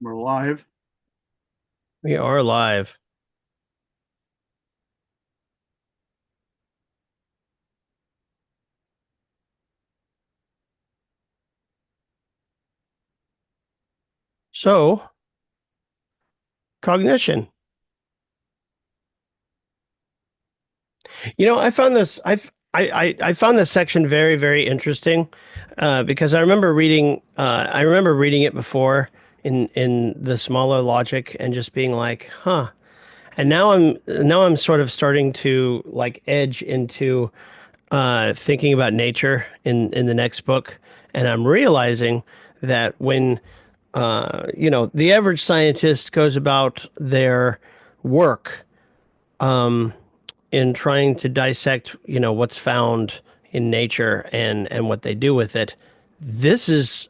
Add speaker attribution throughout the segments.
Speaker 1: We're live.
Speaker 2: We are live. So, cognition. I found this I found this section very, very interesting because I remember reading it before in the smaller logic and just being like, huh. And now I'm sort of starting to like edge into thinking about nature in the next book, and I'm realizing that when the average scientist goes about their work in trying to dissect, what's found in nature and what they do with it, this is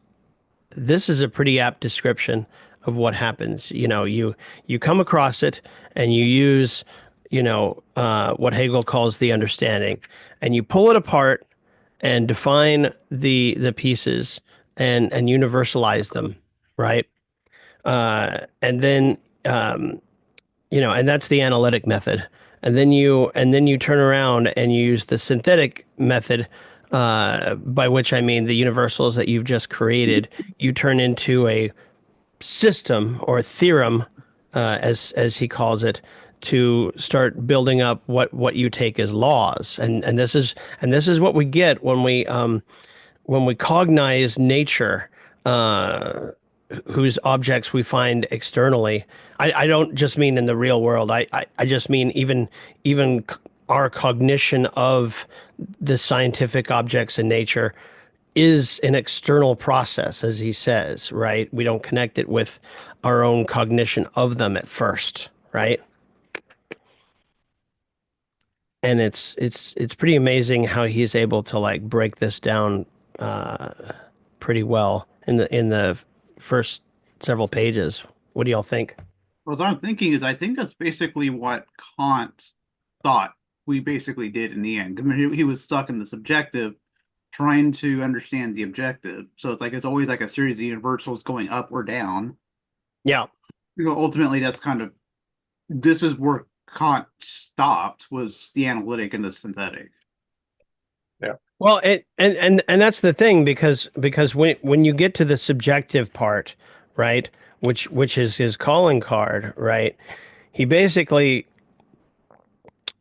Speaker 2: this is a pretty apt description of what happens. You come across it and you use, what Hegel calls the understanding, and you pull it apart and define the pieces and universalize them, right? And then and that's the analytic method. And then you turn around and you use the synthetic method, by which I mean the universals that you've just created. You turn into a system or theorem, as he calls it, to start building up what you take as laws. And this is what we get when we cognize nature, whose objects we find externally. I don't just mean in the real world. I just mean even our cognition of the scientific objects in nature is an external process, as he says, right? We don't connect it with our own cognition of them at first, right? And it's pretty amazing how he's able to like break this down uh, pretty well in the first several pages. What do y'all think?
Speaker 1: What I'm thinking is, I think that's basically what Kant thought we basically did in the end. I mean, he was stuck in the subjective, trying to understand the objective. So it's always like a series of universals going up or down.
Speaker 2: Yeah.
Speaker 1: Ultimately, that's kind of this is where Kant stopped, was the analytic and the synthetic.
Speaker 2: Yeah. Well, and that's the thing, because when you get to the subjective part, right, which is his calling card, right? He basically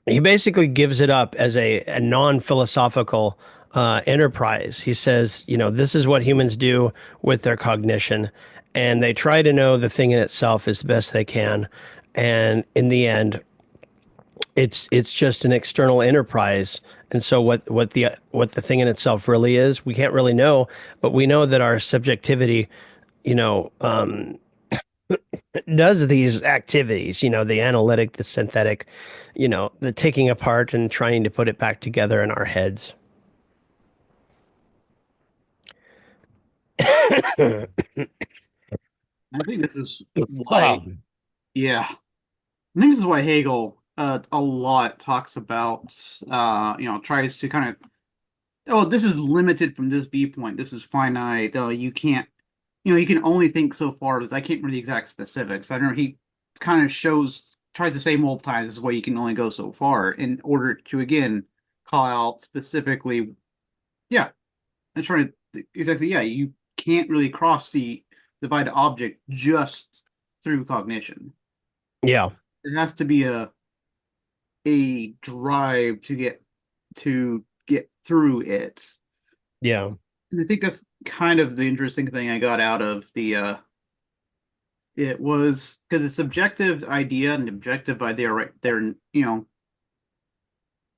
Speaker 2: he basically gives it up as a non-philosophical enterprise. He says, this is what humans do with their cognition, and they try to know the thing in itself as best they can, and in the end, it's just an external enterprise. And so what the thing in itself really is, we can't really know, but we know that our subjectivity, you know, um, does these activities, the analytic, the synthetic, the taking apart and trying to put it back together in our heads.
Speaker 1: I think this is why,
Speaker 2: Wow.
Speaker 1: yeah, I think this is why Hegel a lot talks about, tries to kind of, oh, this is limited from this viewpoint. This is finite. You can't, you can only think so far. I can't remember the exact specifics. But I know he kind of tries to say multiple times this is why you can only go so far in order to, again, call out specifically, yeah, I'm trying to, exactly, yeah, you can't really cross the divide object just through cognition.
Speaker 2: Yeah.
Speaker 1: It has to be a drive to get through it.
Speaker 2: Yeah.
Speaker 1: And I think that's kind of the interesting thing I got out of the it was because it's subjective idea and objective idea right there,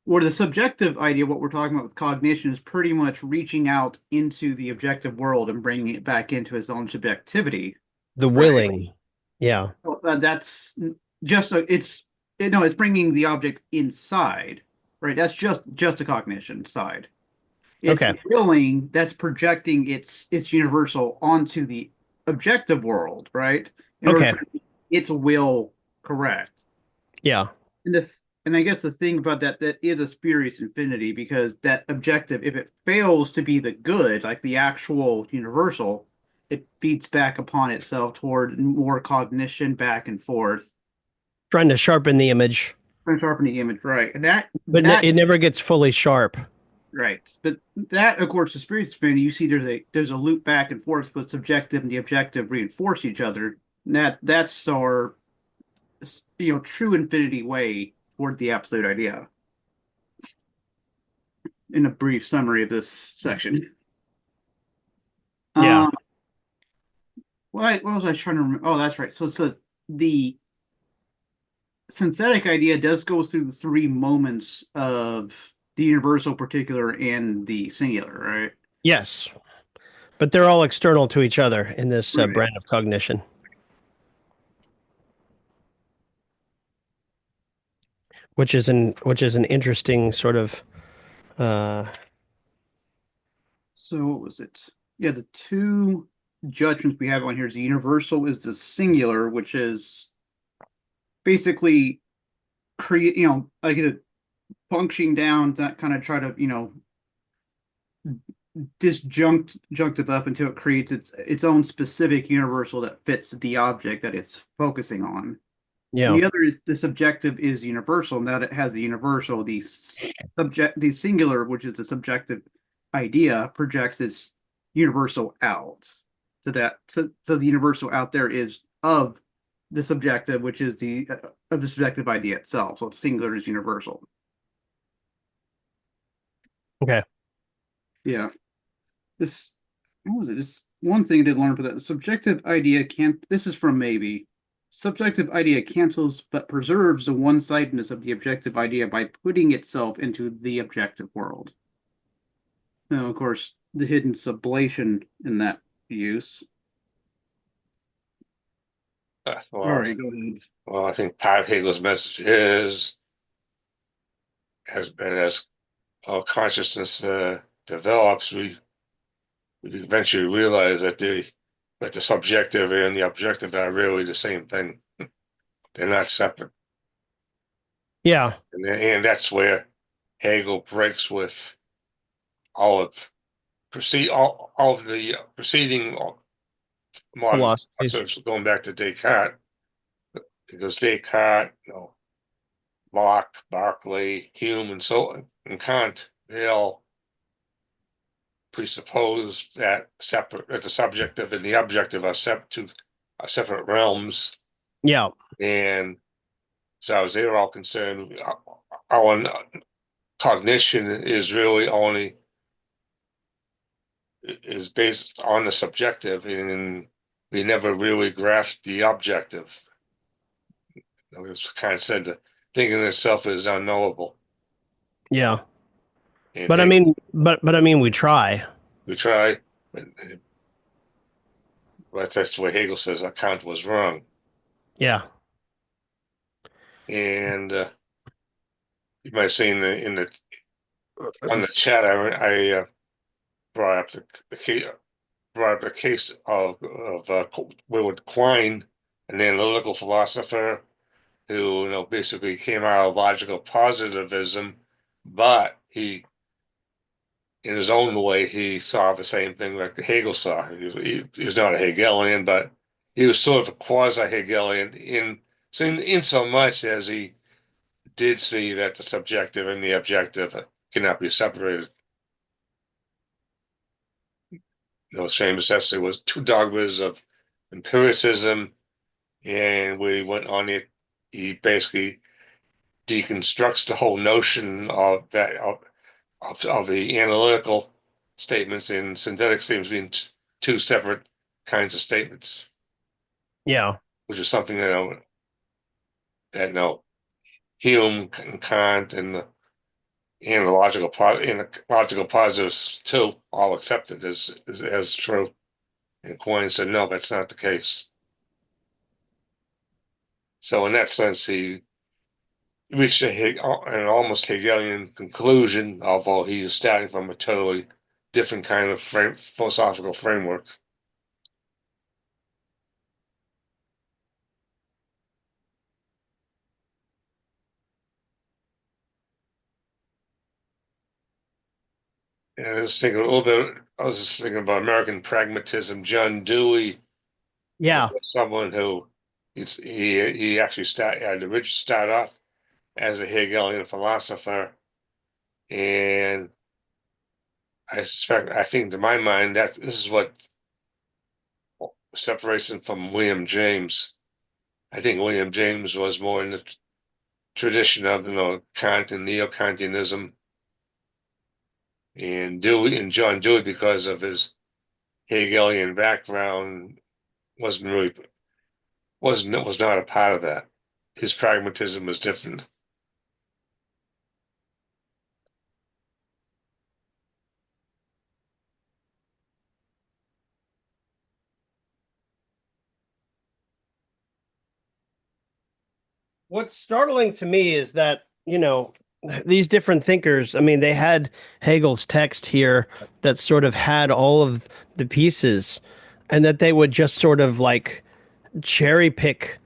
Speaker 1: or the subjective idea, what we're talking about with cognition is pretty much reaching out into the objective world and bringing it back into his own subjectivity,
Speaker 2: The
Speaker 1: right?
Speaker 2: willing. Yeah.
Speaker 1: So, that's just it's bringing the object inside, right? That's just a cognition side. It's
Speaker 2: Okay.
Speaker 1: willing, that's projecting its universal onto the objective world, right? In order
Speaker 2: Okay.
Speaker 1: to make its will correct.
Speaker 2: Yeah.
Speaker 1: And and I guess the thing about that is a spurious infinity because that objective, if it fails to be the good, like the actual universal, it feeds back upon itself toward more cognition back and forth.
Speaker 2: Trying to sharpen the image,
Speaker 1: Trying to sharpen the image, right? And
Speaker 2: but
Speaker 1: that
Speaker 2: it never gets fully sharp.
Speaker 1: right. But that, of course, the spurious infinity, you see there's a loop back and forth, but subjective and the objective reinforce each other. And that's our true infinity way toward the absolute idea. In a brief summary of this section.
Speaker 2: Yeah.
Speaker 1: Um, what was I trying to remember? Oh, that's right. So the synthetic idea does go through the three moments of the universal, particular, and the singular, right?
Speaker 2: Yes. But they're all external to each other in this
Speaker 1: Right.
Speaker 2: brand of cognition, which is an interesting sort of uh,
Speaker 1: So what was it? Yeah, the two judgments we have on here is the universal is the singular, which is basically create, like a functioning down that kind of try to, disjunctive up until it creates its own specific universal that fits the object that it's focusing on. And
Speaker 2: yeah,
Speaker 1: the other is the subjective is universal. Now that it has the universal, the singular, which is the subjective idea, projects its universal out. So the universal out there is of the subjective, which is the of the subjective idea itself. So singular is universal.
Speaker 2: okay,
Speaker 1: Yeah. This what was it? This one thing I did learn for that. Subjective idea can't this is from maybe. Subjective idea cancels but preserves the one-sidedness of the objective idea by putting itself into the objective world. Now, of course, the hidden sublation in that use. All
Speaker 3: Well,
Speaker 1: right, go ahead.
Speaker 3: well, I think part of Hegel's message has been as our consciousness develops, we eventually realize that the subjective and the objective are really the same thing. They're not separate,
Speaker 2: yeah,
Speaker 3: and that's where Hegel breaks with all of all of the preceding modern
Speaker 2: philosophies,
Speaker 3: philosophers, going back to Descartes, because Descartes, Locke, Berkeley, Hume, and and Kant, they all presuppose that the subjective and the objective are separate realms,
Speaker 2: yeah,
Speaker 3: and so as they're all concerned, our cognition is really only is based on the subjective, and we never really grasp the objective. It's kind of said that thinking itself is unknowable,
Speaker 2: yeah.
Speaker 3: and
Speaker 2: But I mean, but I mean, we try.
Speaker 3: we try, but that's the way Hegel says that Kant was wrong.
Speaker 2: Yeah,
Speaker 3: And you might say in the on the chat, I brought up the case of Willard Quine, an analytical philosopher who basically came out of logical positivism, but in his own way, he saw the same thing like Hegel saw. He was not a Hegelian, but he was sort of a quasi-Hegelian in so much as he did see that the subjective and the objective cannot be separated. His famous essay was Two Dogmas of Empiricism, and we went on it. He basically deconstructs the whole notion of that of the analytical statements and synthetic statements being two separate kinds of statements,
Speaker 2: yeah,
Speaker 3: which is something that Hume and Kant and the logical positives too all accepted as true. And Quine said, no, that's not the case. So in that sense, he reached an almost Hegelian conclusion, although he is starting from a totally different kind of philosophical framework. And I was thinking a little bit. I was just thinking about American pragmatism. John Dewey was
Speaker 2: Yeah.
Speaker 3: someone who he actually had to start off as a Hegelian philosopher, and I think to my mind that this is what separates him from William James. I think William James was more in the tradition of Kant and neo-Kantianism, and Dewey and John Dewey, because of his Hegelian background, wasn't really was not a part of that. His pragmatism was different.
Speaker 2: What's startling to me is that, these different thinkers, I mean, they had Hegel's text here that sort of had all of the pieces, and that they would just sort of like cherry pick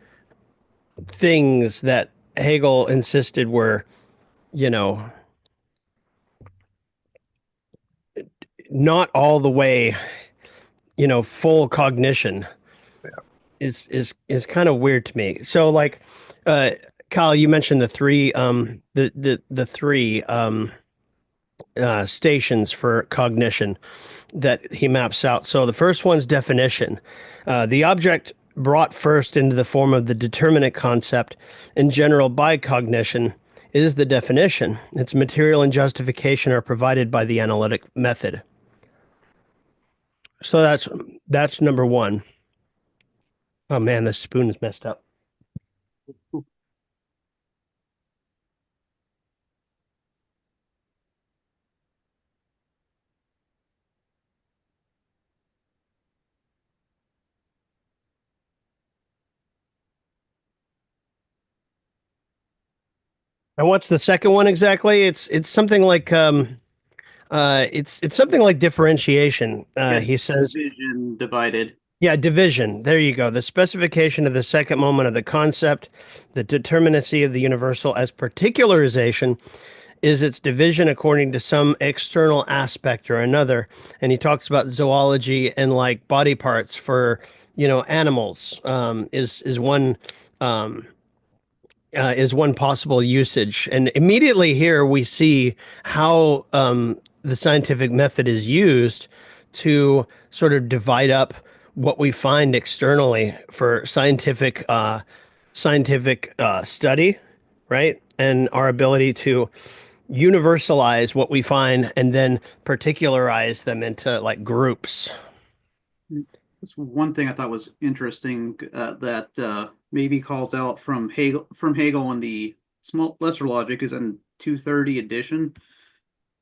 Speaker 2: things that Hegel insisted were, you know, not all the way, full cognition is kind of weird to me. So like uh Kyle, you mentioned the three the three stations for cognition that he maps out. So the first one's definition. The object brought first into the form of the determinate concept in general by cognition is the definition. Its material and justification are provided by the analytic method. So that's number one. Oh man, the spoon is messed up. And what's the second one exactly? It's something like it's something like differentiation.
Speaker 1: Yeah,
Speaker 2: He says,
Speaker 1: division, divided.
Speaker 2: yeah, division. There you go. The specification of the second moment of the concept, the determinacy of the universal as particularization is its division according to some external aspect or another. And he talks about zoology and like body parts for, animals, um, is one possible usage. And immediately here we see how the scientific method is used to sort of divide up what we find externally for scientific study, right? And our ability to universalize what we find and then particularize them into like groups.
Speaker 1: That's one thing I thought was interesting that maybe calls out from Hegel in the small lesser logic is in 230 edition.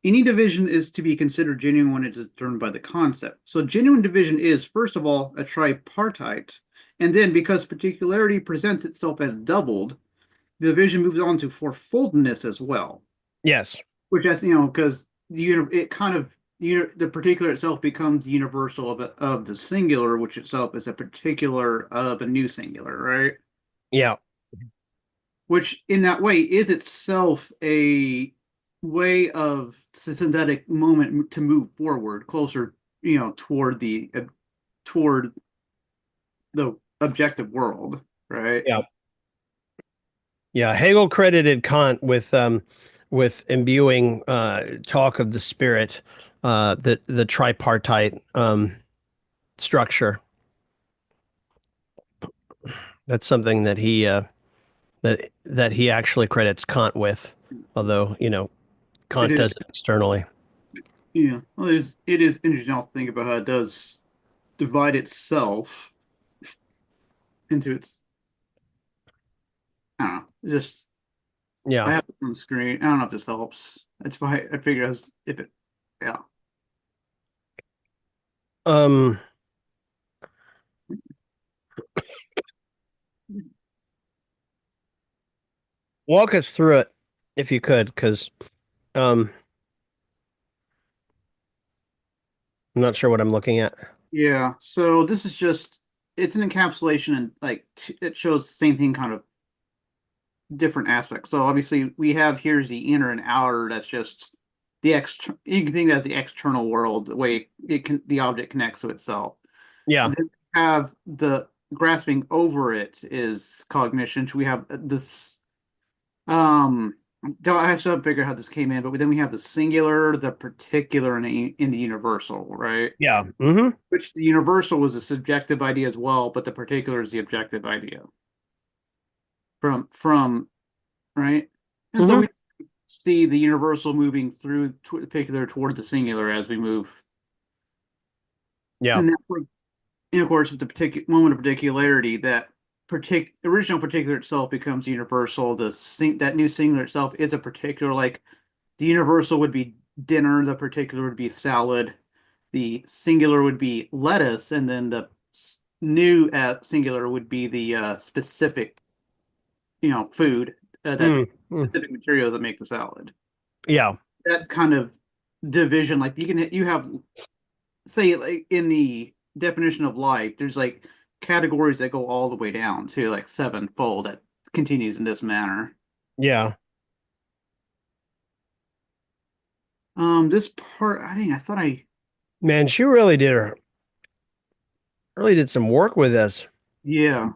Speaker 1: Any division is to be considered genuine when it is determined by the concept. So genuine division is, first of all, a tripartite. And then because particularity presents itself as doubled, the division moves on to fourfoldness as well.
Speaker 2: Yes.
Speaker 1: Which has, because it kind of the particular itself becomes universal of the singular, which itself is a particular of a new singular, right?
Speaker 2: Yeah.
Speaker 1: Which in that way is itself a way of synthetic moment to move forward closer, toward the objective world, right?
Speaker 2: Yeah. Yeah, Hegel credited Kant with imbuing talk of the spirit, the tripartite structure. That's something that he actually credits Kant with, although
Speaker 1: It
Speaker 2: Kant
Speaker 1: is,
Speaker 2: does it externally.
Speaker 1: yeah. Well, it is interesting to think about how it does divide itself into its. I don't know. Just I
Speaker 2: Yeah.
Speaker 1: have it on screen. I don't know if this helps. That's why I figured if it. Yeah.
Speaker 2: Um, Walk us through it if you could, because um, I'm not sure what I'm looking at.
Speaker 1: Yeah. So this is just it's an encapsulation and like it shows the same thing kind of different aspects. So obviously we have here's the inner and outer. That's just you can think of as the external world, the way the object connects to itself.
Speaker 2: Yeah.
Speaker 1: And then we have the grasping over it is cognition. We have this I still have to figure out how this came in, but then we have the singular, the particular, and in the universal, right?
Speaker 2: Yeah. Hmm.
Speaker 1: Which the universal was a subjective idea as well, but the particular is the objective idea from right. And so
Speaker 2: Hmm.
Speaker 1: we see the universal moving through the particular toward the singular as we move,
Speaker 2: Yeah.
Speaker 1: and that, and of course, with the particular moment of particularity, that original particular itself becomes universal. That new singular itself is a particular, like the universal would be dinner, the particular would be salad, the singular would be lettuce, and then the new singular would be the specific, food, that
Speaker 2: Mm.
Speaker 1: specific materials that make the salad.
Speaker 2: Yeah.
Speaker 1: That kind of division, like you have, say, like in the definition of life, there's like categories that go all the way down to like sevenfold that continues in this manner.
Speaker 2: Yeah.
Speaker 1: This part, I thought
Speaker 2: Man, she really did some work with this.
Speaker 1: yeah.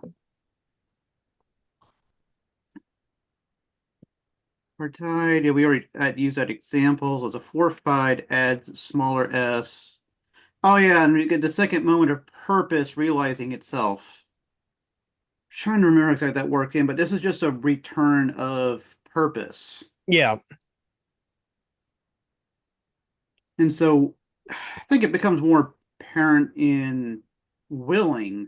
Speaker 1: Partide, yeah, we already used that example. So it's a fortified adds smaller s. Oh yeah, and we get the second moment of purpose realizing itself. Trying to remember exactly that worked in, but this is just a return of purpose.
Speaker 2: Yeah.
Speaker 1: And so I think it becomes more apparent in willing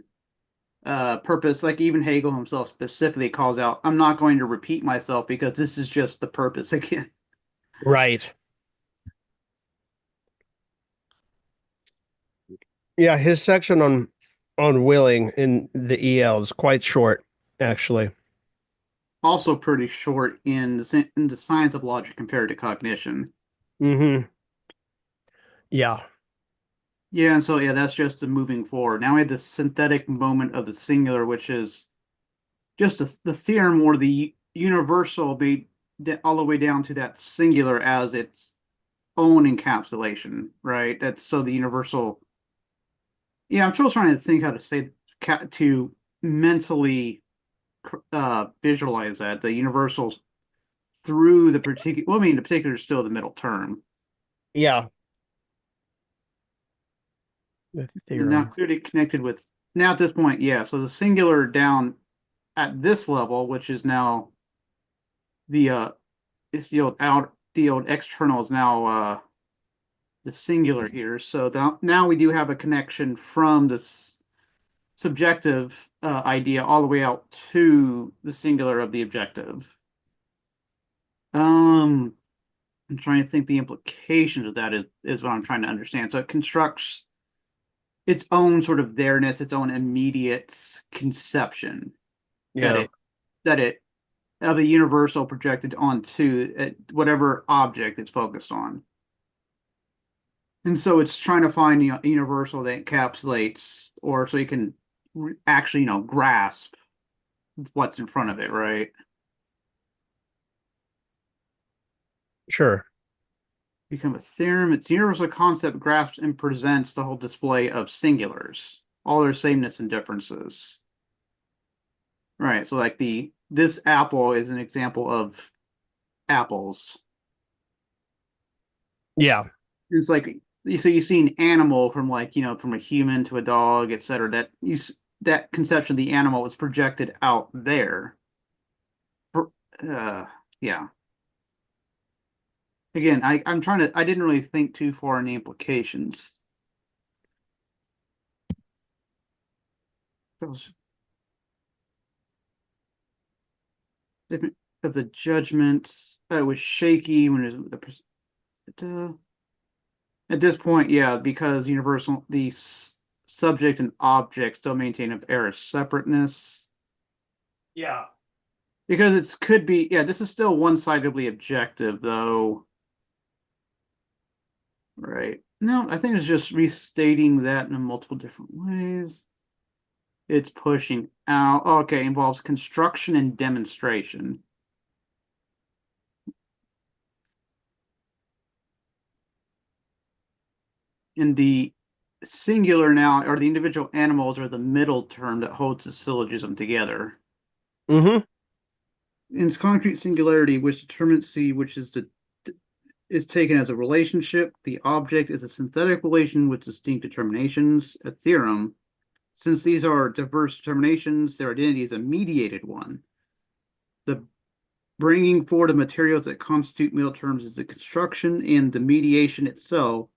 Speaker 1: purpose. Like even Hegel himself specifically calls out, I'm not going to repeat myself because this is just the purpose again.
Speaker 2: Right. Yeah, his section on willing in the EL is quite short, actually.
Speaker 1: Also pretty short in the science of logic compared to cognition.
Speaker 2: Hmm. Yeah.
Speaker 1: Yeah, and so yeah, that's just the moving forward. Now we have the synthetic moment of the singular, which is just the theorem or the universal be all the way down to that singular as its own encapsulation, right? That's so the universal. Yeah, I'm still trying to think how to say to mentally visualize that the universals through the particular. Well, I mean, the particular is still the middle term.
Speaker 2: Yeah. The
Speaker 1: And now
Speaker 2: theorem.
Speaker 1: clearly connected with now at this point, yeah. So the singular down at this level, which is now the it's the old external is now the singular here. So now we do have a connection from this subjective idea all the way out to the singular of the objective. Um, I'm trying to think the implications of that is what I'm trying to understand. So it constructs its own sort of there-ness, its own immediate conception that
Speaker 2: Yeah.
Speaker 1: it of a universal projected onto whatever object it's focused on. And so it's trying to find a universal that encapsulates, or so you can actually, grasp what's in front of it, right?
Speaker 2: Sure.
Speaker 1: Become a theorem. Its universal concept grasps and presents the whole display of singulars, all their sameness and differences. Right. So like this apple is an example of apples.
Speaker 2: Yeah.
Speaker 1: It's like you see an animal from like from a human to a dog, etc. That conception of the animal is projected out there. Uh, yeah. Again, I'm trying to. I didn't really think too far in the implications. That was of the judgment. It was shaky when it was at this point. Yeah, because universal the subject and object still maintain of error separateness.
Speaker 2: Yeah.
Speaker 1: Because it could be, yeah, this is still one-sidedly objective, though. Right. No, I think it's just restating that in multiple different ways. It's pushing out. Okay, involves construction and demonstration. And the singular now, or the individual animals, are the middle term that holds the syllogism together.
Speaker 2: Mm-hmm.
Speaker 1: In its concrete singularity, which determinacy, which is taken as a relationship, the object is a synthetic relation with distinct determinations, a theorem. Since these are diverse determinations, their identity is a mediated one. The bringing forward of materials that constitute middle terms is the construction, and the mediation itself,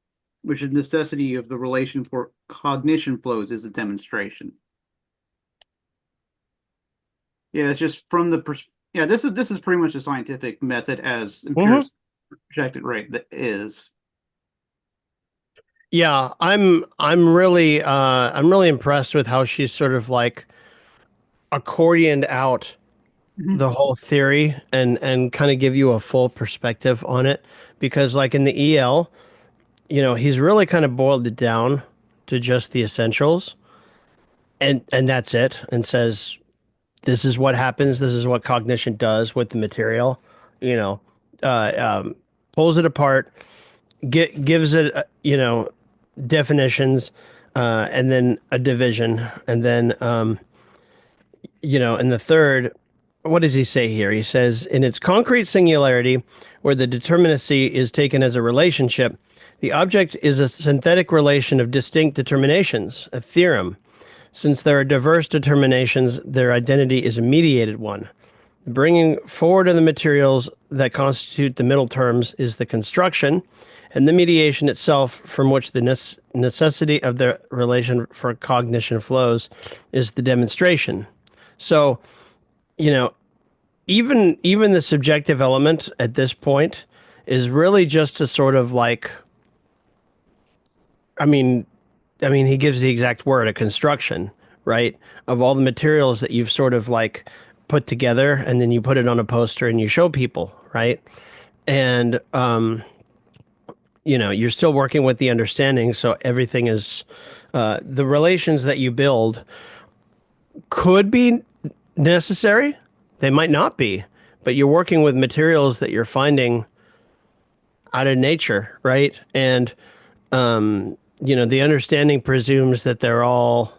Speaker 1: which is necessity of the relation for cognition flows, is a demonstration. Yeah, it's just from the yeah, this is pretty much a scientific method as
Speaker 2: Mm-hmm.
Speaker 1: empirics projected, right? That is.
Speaker 2: Yeah, I'm really impressed with how she's sort of like accordioned out
Speaker 1: Mhm.
Speaker 2: the whole theory and kind of give you a full perspective on it, because like in the EL, he's really kind of boiled it down to just the essentials, and that's it, and says this is what happens, this is what cognition does with the material, you know, uh, um, pulls it apart, gives it definitions, and then a division, and then in the third, what does he say here? He says, in its concrete singularity, where the determinacy is taken as a relationship, the object is a synthetic relation of distinct determinations, a theorem. Since there are diverse determinations, their identity is a mediated one. Bringing forward of the materials that constitute the middle terms is the construction, and the mediation itself, from which the necessity of the relation for cognition flows, is the demonstration. So, you know, even the subjective element at this point is really just to sort of like, I mean, he gives the exact word, a construction, right? Of all the materials that you've sort of like put together, and then you put it on a poster and you show people, right? And you're still working with the understanding, so everything is the relations that you build could be necessary. They might not be, but you're working with materials that you're finding out of nature, right? And the understanding presumes that they're all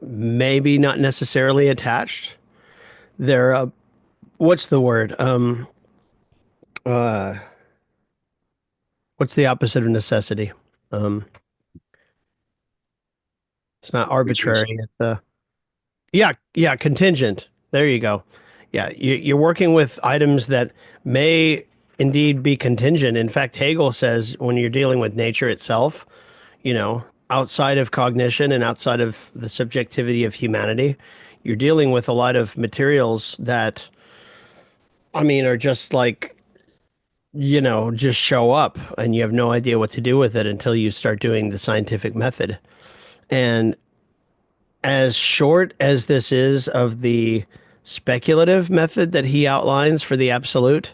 Speaker 2: maybe not necessarily attached. They're what's the word? Uh, what's the opposite of necessity? Um, it's not
Speaker 3: Contingent.
Speaker 2: arbitrary. It's yeah, contingent. There you go. Yeah, you're working with items that may indeed be contingent. In fact, Hegel says when you're dealing with nature itself, outside of cognition and outside of the subjectivity of humanity, you're dealing with a lot of materials that, are just like, just show up and you have no idea what to do with it until you start doing the scientific method. And as short as this is of the speculative method that he outlines for the absolute,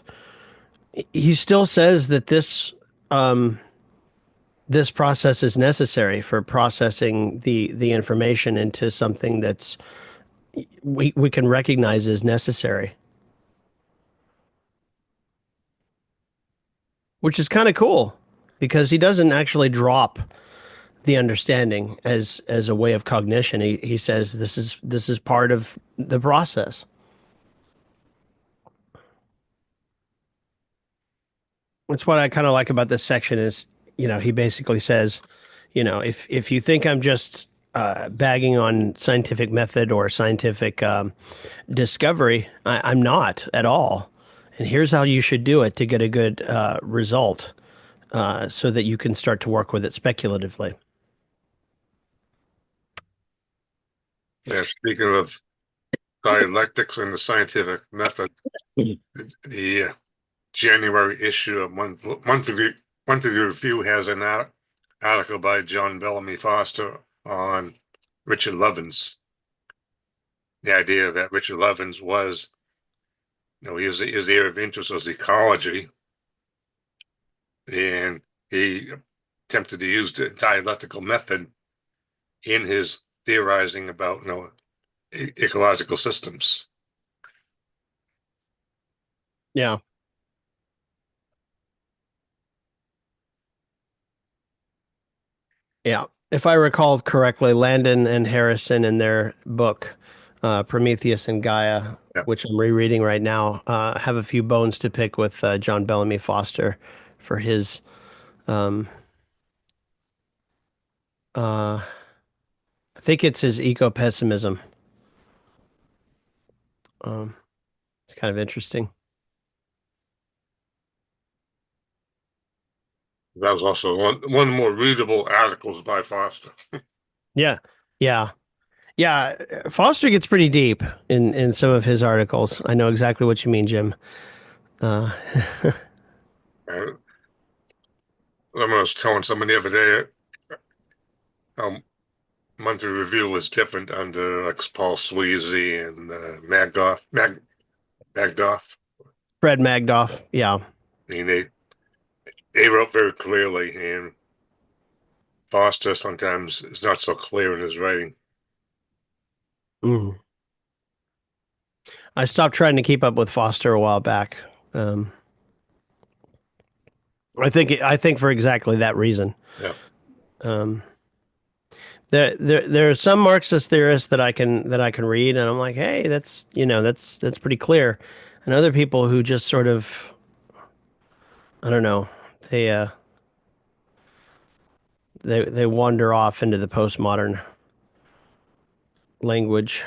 Speaker 2: he still says that this process is necessary for processing the information into something that's we can recognize as necessary, which is kind of cool because he doesn't actually drop the understanding as a way of cognition. He says this is part of the process. That's what I kind of like about this section is, he basically says, if you think I'm just bagging on scientific method or scientific discovery, I'm not at all. And here's how you should do it to get a good result, so that you can start to work with it speculatively.
Speaker 3: Yeah, speaking of dialectics and the scientific method, the January issue of monthly review has an article by John Bellamy Foster on Richard Levins. The idea that Richard Levins was, his area of interest was ecology, and he attempted to use the dialectical method in his theorizing about, ecological systems.
Speaker 2: Yeah. Yeah. If I recall correctly, Landon and Harrison in their book, Prometheus and Gaia,
Speaker 3: Yeah,
Speaker 2: which I'm rereading right now, have a few bones to pick with John Bellamy Foster for his, um, I think it's his eco-pessimism. Um, it's kind of interesting.
Speaker 3: that was also one of the more readable articles by Foster.
Speaker 2: Yeah. Yeah. Yeah. Foster gets pretty deep in some of his articles. I know exactly what you mean, Jim. Uh,
Speaker 3: And I was telling someone the other day how monthly review was different under like Paul Sweezy and Magdoff.
Speaker 2: Fred Magdoff. Yeah.
Speaker 3: I mean, they wrote very clearly, and Foster sometimes is not so clear in his writing.
Speaker 2: Mm. I stopped trying to keep up with Foster a while back. Um, I think for exactly that reason.
Speaker 3: Yeah,
Speaker 2: Um, there are some Marxist theorists that I can read, and I'm like, hey, that's pretty clear, and other people who just sort of, I don't know, they uh they wander off into the postmodern language.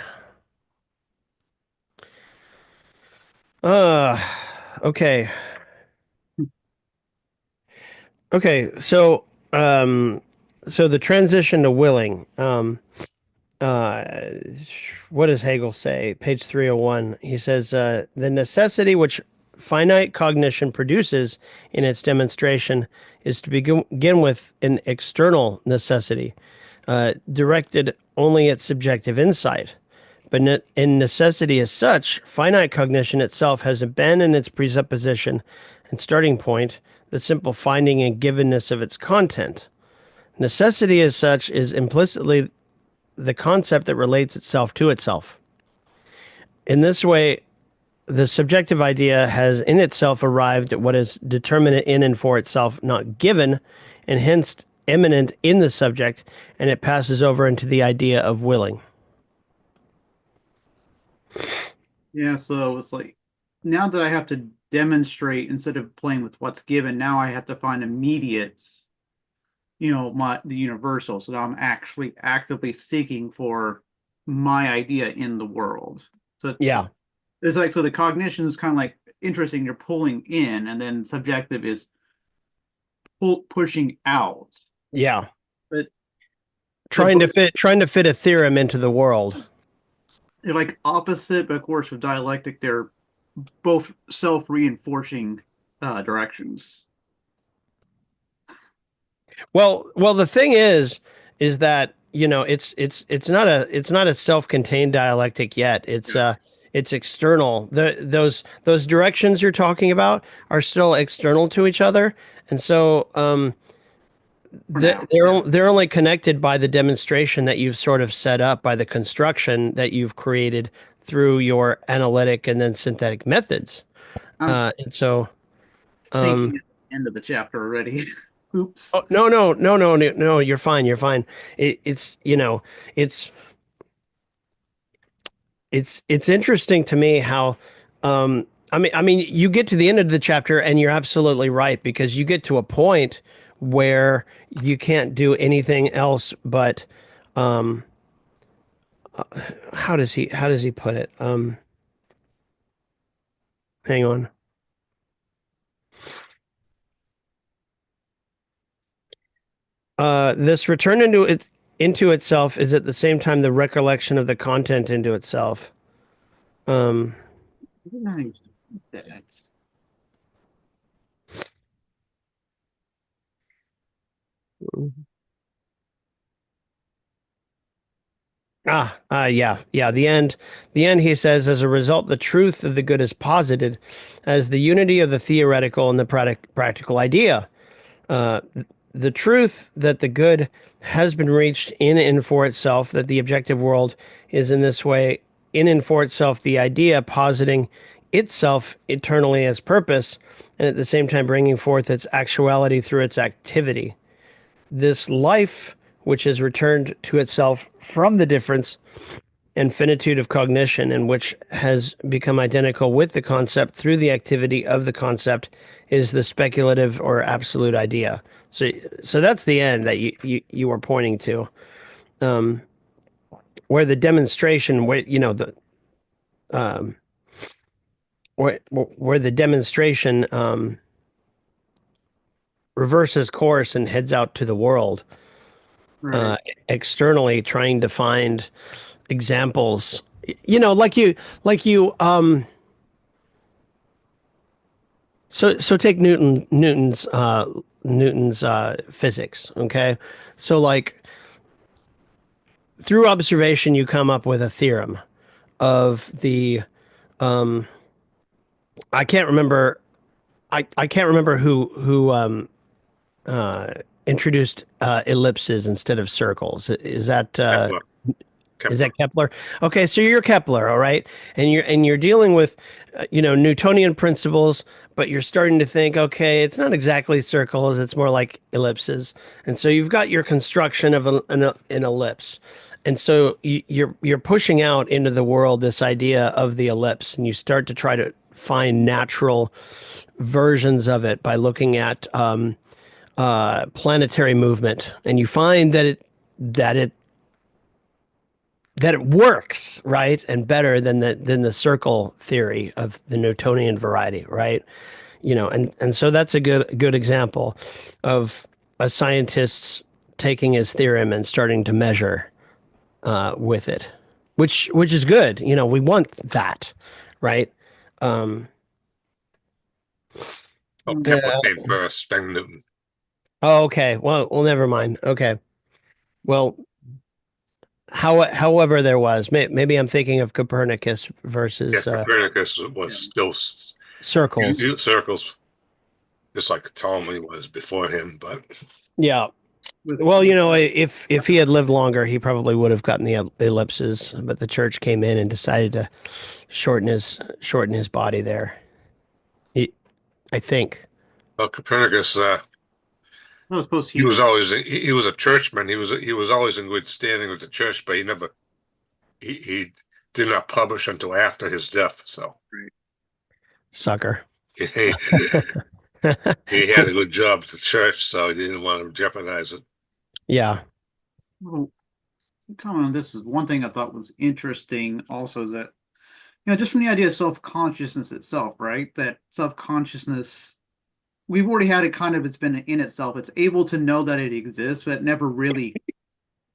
Speaker 2: Uh, okay, okay, so the transition to willing. Uh, what does Hegel say? Page 301. He says, the necessity which finite cognition produces in its demonstration is to begin with an external necessity, directed only at subjective insight. But in necessity as such, finite cognition itself has abandoned its presupposition and starting point, the simple finding and givenness of its content. Necessity as such is implicitly the concept that relates itself to itself. In this way, the subjective idea has in itself arrived at what is determinate in and for itself, not given, and hence immanent in the subject, and it passes over into the idea of willing.
Speaker 1: Yeah, so it's like now that I have to demonstrate instead of playing with what's given, now I have to find immediate, the universal. So now I'm actually actively seeking for my idea in the world. So
Speaker 2: Yeah,
Speaker 1: it's like so the cognition is kind of like interesting. You're pulling in, and then subjective is pushing out.
Speaker 2: yeah.
Speaker 1: But they're
Speaker 2: Trying to fit a theorem into the world.
Speaker 1: they're like opposite, but of course with dialectic, they're both self-reinforcing directions.
Speaker 2: Well, the thing is that it's not a self-contained dialectic yet. It's external. Those directions you're talking about are still external to each other, and so
Speaker 1: For now.
Speaker 2: they're only connected by the demonstration that you've sort of set up by the construction that you've created through your analytic and then synthetic methods.
Speaker 1: I'm
Speaker 2: And so.
Speaker 1: thinking at the end of the chapter already. Oops.
Speaker 2: Oh, no, no, no, no, no, no, you're fine. You're fine. It's it's interesting to me how, I mean, you get to the end of the chapter and you're absolutely right because you get to a point where you can't do anything else but, um, how does he put it? Hang on. This return into itself is at the same time the recollection of the content into itself. Um, yeah, yeah. The end. He says, as a result, the truth of the good is posited as the unity of the theoretical and the practical idea. Uh, the truth that the good has been reached in and for itself, that the objective world is in this way in and for itself, the idea positing itself eternally as purpose, and at the same time bringing forth its actuality through its activity. This life which is returned to itself from the difference and finitude of cognition, and which has become identical with the concept through the activity of the concept, is the speculative or absolute idea. So that's the end that you were pointing to, um, where the demonstration, where um, where the demonstration reverses course and heads out to the world,
Speaker 1: Right.
Speaker 2: externally, trying to find examples. Like you. So take Newton's physics. Okay, so like through observation, you come up with a theorem of the um, I can't remember. I can't remember who uh, introduced ellipses instead of circles.
Speaker 3: Kepler.
Speaker 2: Is
Speaker 3: Kepler.
Speaker 2: that Kepler? Okay, so you're Kepler, all right, and you're dealing with, Newtonian principles, but you're starting to think, okay, it's not exactly circles; it's more like ellipses, and so you've got your construction of an ellipse, and so you're pushing out into the world this idea of the ellipse, and you start to try to find natural versions of it by looking at planetary movement, and you find that it that it works, right, and better than the circle theory of the Newtonian variety, right? And so that's a good example of a scientist taking his theorem and starting to measure with it, which is good. We want that, right? Um,
Speaker 3: Oh, Kepler
Speaker 2: uh,
Speaker 3: came first, then Newton.
Speaker 2: oh, okay. Well, never mind. Okay. Well, however, there was maybe I'm thinking of Copernicus
Speaker 3: Yeah,
Speaker 2: versus
Speaker 3: Copernicus was
Speaker 1: Yeah.
Speaker 3: still
Speaker 2: circles.
Speaker 3: circles, just like Ptolemy was before him. But
Speaker 2: Yeah.
Speaker 1: With
Speaker 2: Well, if he had lived longer, he probably would have gotten the ellipses, but the church came in and decided to shorten his body there. He, I think.
Speaker 3: well, Copernicus,
Speaker 1: that was
Speaker 3: he was
Speaker 1: posthumous.
Speaker 3: always he was a churchman. He was always in good standing with the church, but he did not publish until after his death. So
Speaker 1: Right.
Speaker 2: Sucker.
Speaker 3: he, he had a good job at the church, so he didn't want to jeopardize it.
Speaker 2: Yeah.
Speaker 1: Well, some comment on this is one thing I thought was interesting also is that, just from the idea of self-consciousness itself, right? That self-consciousness, we've already had it kind of, it's been in itself. It's able to know that it exists, but it never really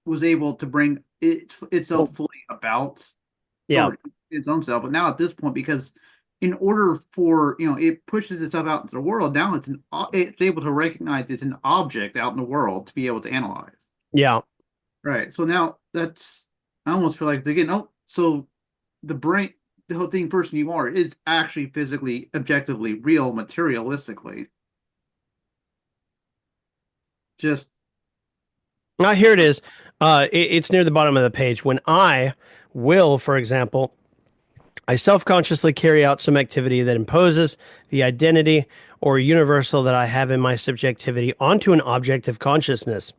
Speaker 1: was able to bring itself
Speaker 2: Well,
Speaker 1: fully about
Speaker 2: yeah.
Speaker 1: or its own self. But now at this point, because in order for, it pushes itself out into the world, now it's able to recognize it's an object out in the world to be able to analyze.
Speaker 2: Yeah.
Speaker 1: Right. So now I almost feel like again, oh, so the brain, the whole thing person you are is actually physically, objectively real, materialistically. Just
Speaker 2: Here it is. It's near the bottom of the page. When I will, for example, I self-consciously carry out some activity that imposes the identity or universal that I have in my subjectivity onto an object of consciousness.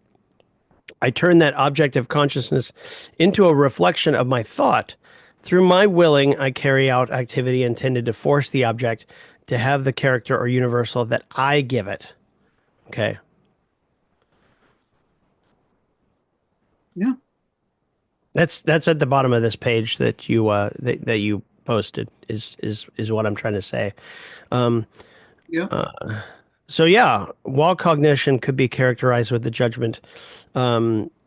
Speaker 2: I turn that object of consciousness into a reflection of my thought. Through my willing, I carry out activity intended to force the object to have the character or universal that I give it. Okay.
Speaker 1: yeah,
Speaker 2: That's at the bottom of this page that you posted is what I'm trying to say. Um,
Speaker 1: yeah,
Speaker 2: so yeah, while cognition could be characterized with the judgment,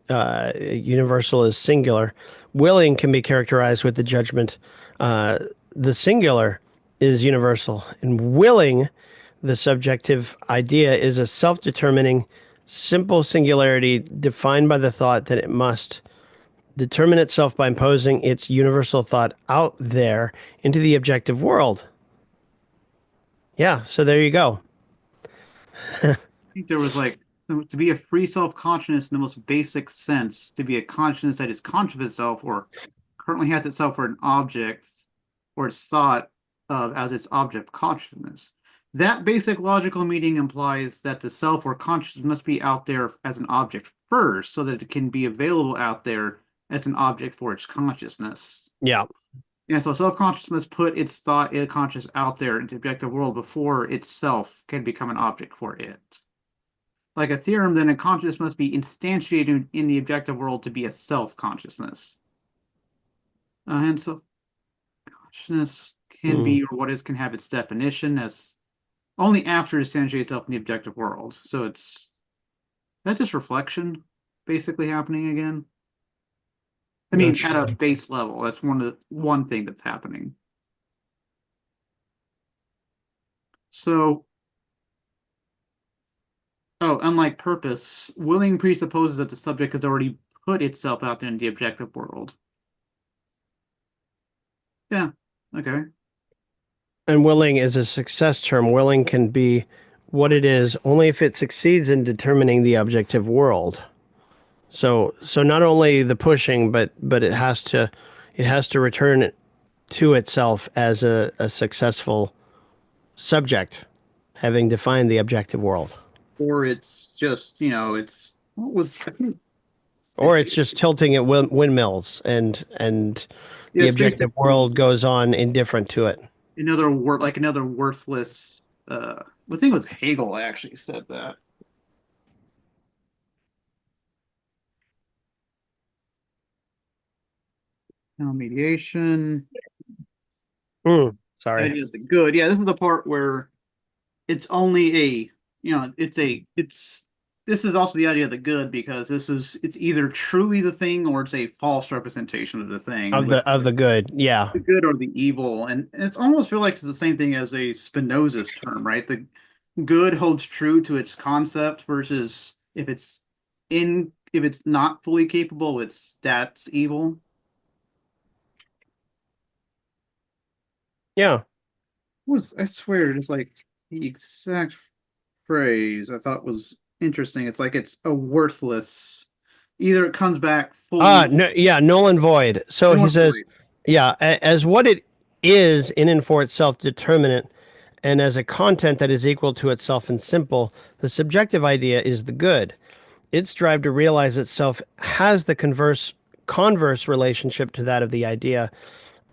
Speaker 2: universal is singular. Willing can be characterized with the judgment. Uh, the singular is universal, and willing, the subjective idea, is a self-determining, simple singularity defined by the thought that it must determine itself by imposing its universal thought out there into the objective world. Yeah, so there you go.
Speaker 1: I think there was like to be a free self-consciousness in the most basic sense, to be a consciousness that is conscious of itself or currently has itself for an object or it's thought of as its object consciousness. That basic logical meaning implies that the self or consciousness must be out there as an object first, so that it can be available out there as an object for its consciousness.
Speaker 2: Yeah.
Speaker 1: And so self-conscious must put its thought, its conscious out there into the objective world before itself can become an object for it. Like a theorem, then a consciousness must be instantiated in the objective world to be a self-consciousness. And so consciousness can
Speaker 2: Mm.
Speaker 1: be, or what is, can have its definition as only after it instantiates itself in the objective world. So it's that just reflection basically happening again. I
Speaker 2: Not
Speaker 1: mean, at a
Speaker 2: sure.
Speaker 1: base level, that's one thing that's happening. So, oh, unlike purpose, willing presupposes that the subject has already put itself out there in the objective world. Yeah, okay.
Speaker 2: And willing is a success term. Willing can be what it is only if it succeeds in determining the objective world. So not only the pushing, but it has to return it to itself as a successful subject, having defined the objective world.
Speaker 1: Or it's just, it's what was I think
Speaker 2: Or it's just tilting at windmills, and
Speaker 1: yeah,
Speaker 2: the
Speaker 1: it's
Speaker 2: objective
Speaker 1: basically
Speaker 2: world goes on indifferent to it.
Speaker 1: another word like another worthless I think it was Hegel actually said that. Now mediation.
Speaker 2: Mm, sorry.
Speaker 1: Idea of the good. Yeah, this is the part where it's only it's this is also the idea of the good because it's either truly the thing or it's a false representation of the thing,
Speaker 2: Of
Speaker 1: which
Speaker 2: the good. Yeah.
Speaker 1: the good or the evil. And it's almost feel like it's the same thing as a Spinoza's term, right? The good holds true to its concept versus if it's not fully capable, that's evil.
Speaker 2: Yeah.
Speaker 1: Was I swear, just like the exact phrase I thought was interesting. It's like it's a worthless. Either it comes back fully
Speaker 2: No, yeah, null and void. So he
Speaker 1: null
Speaker 2: says,
Speaker 1: void.
Speaker 2: yeah, as what it is in and for itself determinate, and as a content that is equal to itself and simple, the subjective idea is the good. Its drive to realize itself has the converse relationship to that of the idea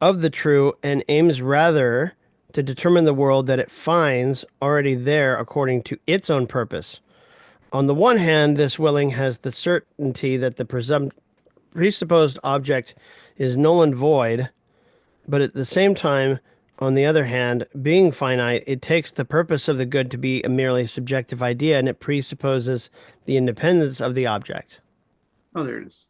Speaker 2: of the true, and aims rather to determine the world that it finds already there according to its own purpose. On the one hand, this willing has the certainty that the presupposed object is null and void, but at the same time, on the other hand, being finite, it takes the purpose of the good to be a merely subjective idea, and it presupposes the independence of the object.
Speaker 1: Oh, there it is.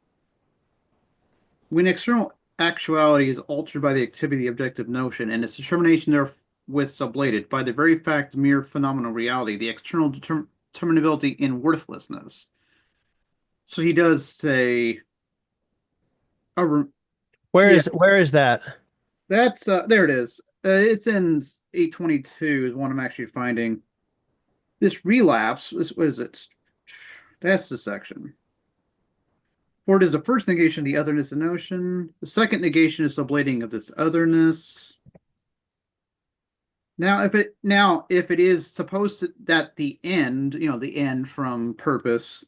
Speaker 1: When external actuality is altered by the activity of the objective notion and its determination therewith sublated by the very fact of mere phenomenal reality, the external determinability in worthlessness. So he does say, oh, yeah,
Speaker 2: Where is that?
Speaker 1: that's there it is. It's in 822 is one I'm actually finding. This relapse, what is it? That's the section. For it is the first negation of the otherness of notion. The second negation is sublating of this otherness. If it is supposed to that the end, the end from purpose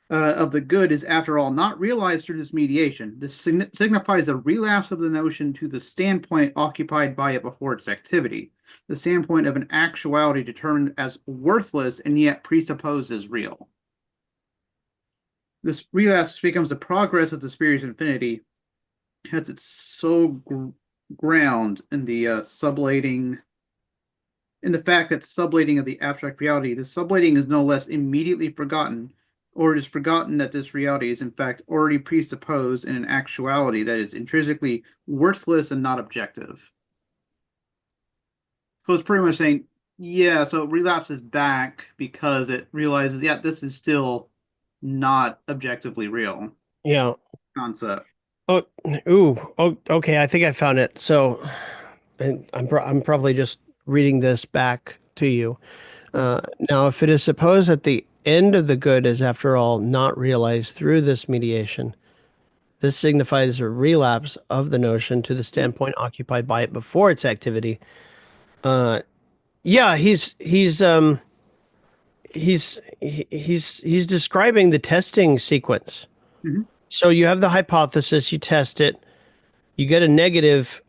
Speaker 1: of the good is after all not realized through this mediation. This signifies a relapse of the notion to the standpoint occupied by it before its activity, the standpoint of an actuality determined as worthless and yet presupposed as real. This relapse becomes the progress of the spirit's infinity, has its sole ground in the sublating, in the fact that sublating of the abstract reality, the sublating is no less immediately forgotten, or it is forgotten that this reality is in fact already presupposed in an actuality that is intrinsically worthless and not objective. So it's pretty much saying, yeah, so it relapses back because it realizes, yeah, this is still not objectively real
Speaker 2: Yeah.
Speaker 1: concept.
Speaker 2: Oh, ooh. Oh, okay. I think I found it. So, and I'm probably just reading this back to you. Now, if it is supposed that the end of the good is, after all, not realized through this mediation, this signifies a relapse of the notion to the standpoint occupied by it before its activity. Uh, yeah, he's describing the testing sequence.
Speaker 1: Hmm.
Speaker 2: So you have the hypothesis, you test it, you get a negative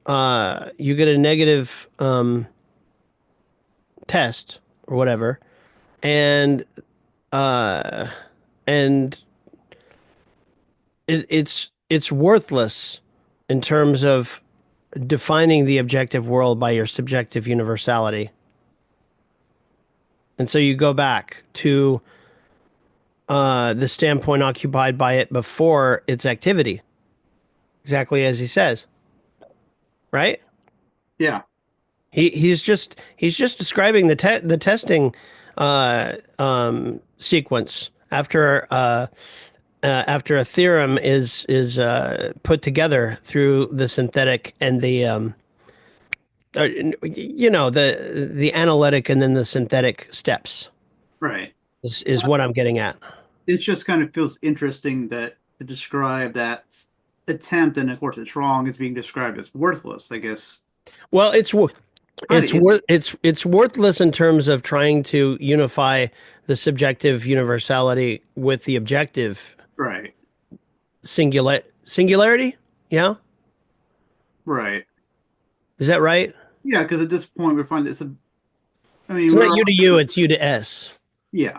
Speaker 2: test or whatever, and uh, and it's worthless in terms of defining the objective world by your subjective universality. And so you go back to the standpoint occupied by it before its activity, exactly as he says, right?
Speaker 1: Yeah.
Speaker 2: He's just describing the testing sequence after a theorem is put together through the synthetic and the the analytic and then the synthetic steps
Speaker 1: Right.
Speaker 2: is what I'm getting at.
Speaker 1: It just kind of feels interesting that to describe that attempt, and of course it's wrong, is being described as worthless. I guess
Speaker 2: Well,
Speaker 1: kind of is.
Speaker 2: it's worthless in terms of trying to unify the subjective universality with the objective
Speaker 1: Right.
Speaker 2: singularity. Yeah,
Speaker 1: Right.
Speaker 2: is that right?
Speaker 1: Yeah, because at this point we find it's a. I mean,
Speaker 2: It's not
Speaker 1: we're
Speaker 2: U to U, it's U to S.
Speaker 1: yeah.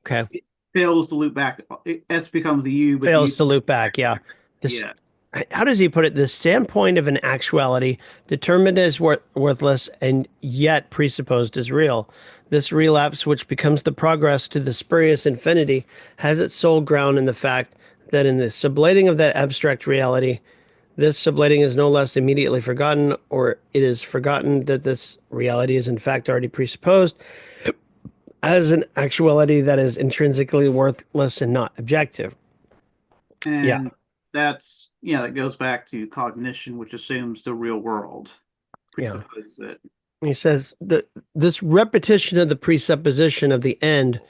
Speaker 2: Okay.
Speaker 1: It fails to loop back. S becomes the U, but the U.
Speaker 2: Fails to loop back. Yeah. This,
Speaker 1: Yeah.
Speaker 2: how does he put it? The standpoint of an actuality determined as worthless and yet presupposed as real. This relapse, which becomes the progress to the spurious infinity, has its sole ground in the fact that in the sublating of that abstract reality, this sublating is no less immediately forgotten, or it is forgotten that this reality is in fact already presupposed as an actuality that is intrinsically worthless and not objective. Yeah,
Speaker 1: And that's yeah, that goes back to cognition, which assumes the real world,
Speaker 2: yeah.
Speaker 1: presupposes it.
Speaker 2: He says that this repetition of the presupposition of the end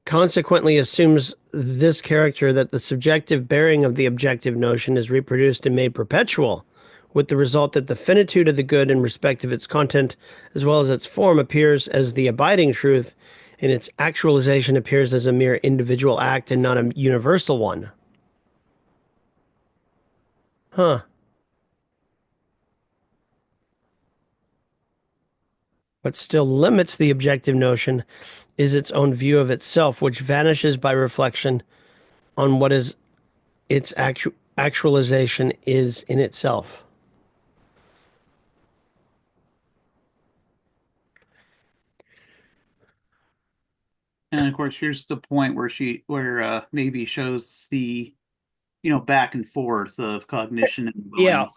Speaker 2: consequently assumes this character that the subjective bearing of the objective notion is reproduced and made perpetual, with the result that the finitude of the good in respect of its content as well as its form appears as the abiding truth, and its actualization appears as a mere individual act and not a universal one. Huh. What still limits the objective notion is its own view of itself, which vanishes by reflection on what is its actualization is in itself.
Speaker 1: And of course, here's the point where maybe shows the back and forth of cognition and
Speaker 2: Yeah,
Speaker 1: willing.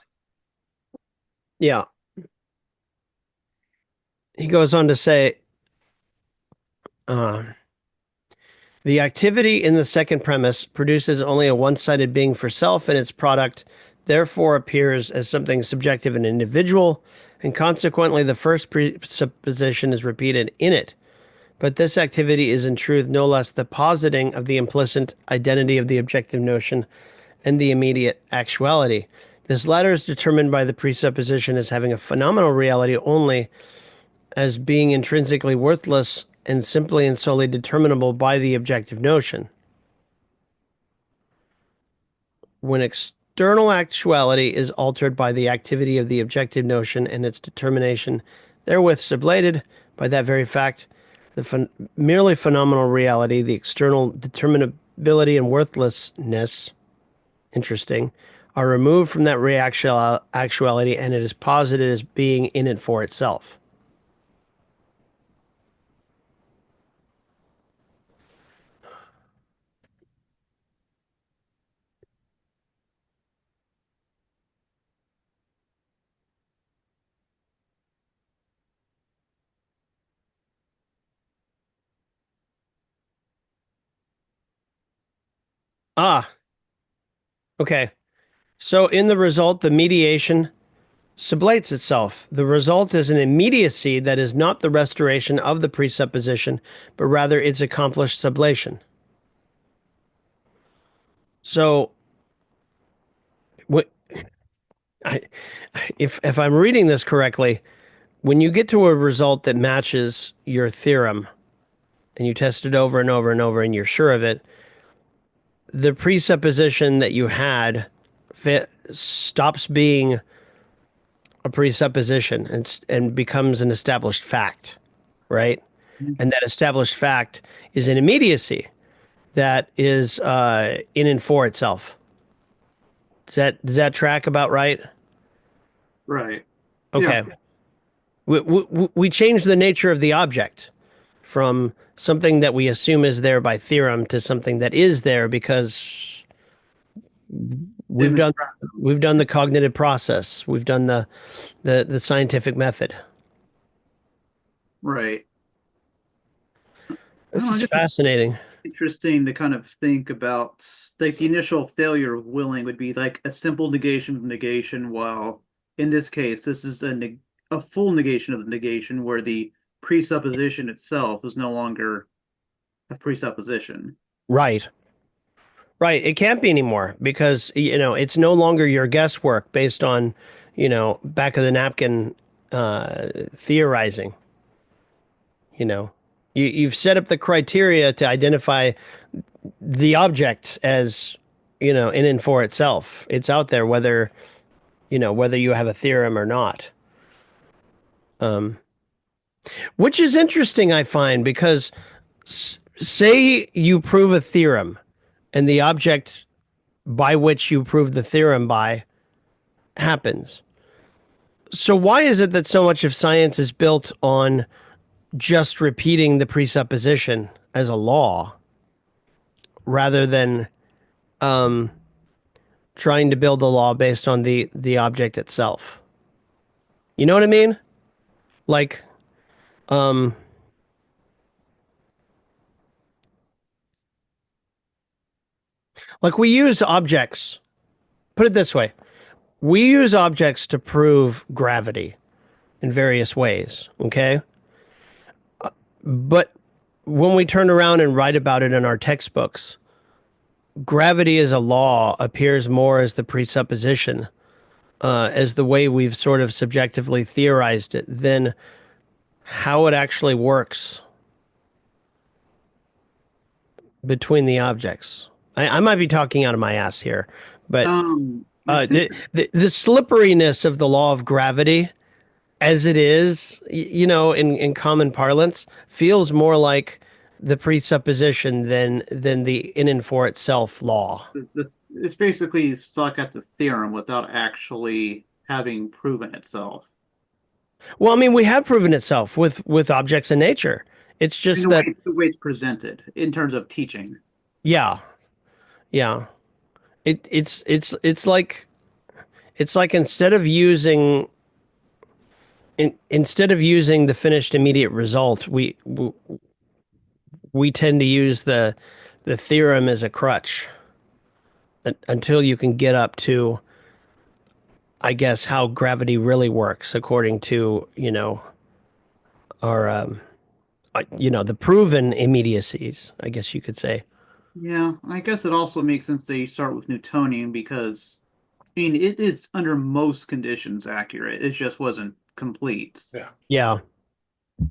Speaker 2: yeah. He goes on to say, uh, the activity in the second premise produces only a one-sided being for self, and its product therefore appears as something subjective and individual, and consequently the first presupposition is repeated in it. But this activity is in truth no less the positing of the implicit identity of the objective notion and the immediate actuality. This latter is determined by the presupposition as having a phenomenal reality only, as being intrinsically worthless and simply and solely determinable by the objective notion. When external actuality is altered by the activity of the objective notion and its determination therewith sublated by that very fact, the merely phenomenal reality, the external determinability and worthlessness, interesting, are removed from that actuality, and it is posited as being in it for itself. Ah, okay. So in the result, the mediation sublates itself. The result is an immediacy that is not the restoration of the presupposition, but rather its accomplished sublation. So, what, I, if I'm reading this correctly, when you get to a result that matches your theorem and you test it over and over and over and you're sure of it, the presupposition that you had stops being a presupposition and becomes an established fact, right? And that established fact is an immediacy that is in and for itself. Does that track about right?
Speaker 1: Right. Yeah.
Speaker 2: Okay. We change the nature of the object from something that we assume is there by theorem to something that is there because we've done
Speaker 1: Demonstrate.
Speaker 2: we've done the cognitive process. We've done the scientific method.
Speaker 1: Right. I don't
Speaker 2: This
Speaker 1: know. I
Speaker 2: is
Speaker 1: guess it's
Speaker 2: fascinating.
Speaker 1: interesting to kind of think about like the initial failure of willing would be like a simple negation of negation, while in this case, this is a full negation of the negation where the presupposition itself is no longer a presupposition.
Speaker 2: Right. Right. It can't be anymore because, it's no longer your guesswork based on, back of the napkin theorizing. You know, you've set up the criteria to identify the object as, in and for itself. It's out there whether you have a theorem or not. Which is interesting, I find, because say you prove a theorem and the object by which you prove the theorem by happens. So why is it that so much of science is built on just repeating the presupposition as a law rather than trying to build a law based on the object itself? You know what I mean? Like, um, like we use objects. Put it this way: we use objects to prove gravity in various ways. Okay, but when we turn around and write about it in our textbooks, gravity as a law appears more as the presupposition, as the way we've sort of subjectively theorized it, than how it actually works between the objects. I might be talking out of my ass here, but
Speaker 1: I think
Speaker 2: the slipperiness of the law of gravity, as it is, in common parlance, feels more like the presupposition than the in and for itself law.
Speaker 1: it's basically stuck at the theorem without actually having proven itself.
Speaker 2: Well, I mean, we have proven itself with objects in nature. It's
Speaker 1: In
Speaker 2: just that,
Speaker 1: the way it's presented in terms of teaching.
Speaker 2: yeah, yeah. It's like instead of using the finished immediate result, we tend to use the theorem as a crutch until you can get up to, I guess, how gravity really works according to, our the proven immediacies, I guess you could say.
Speaker 1: Yeah, I guess it also makes sense that you start with Newtonian because, I mean, it is under most conditions accurate. It just wasn't complete.
Speaker 3: Yeah.
Speaker 2: Yeah.
Speaker 1: I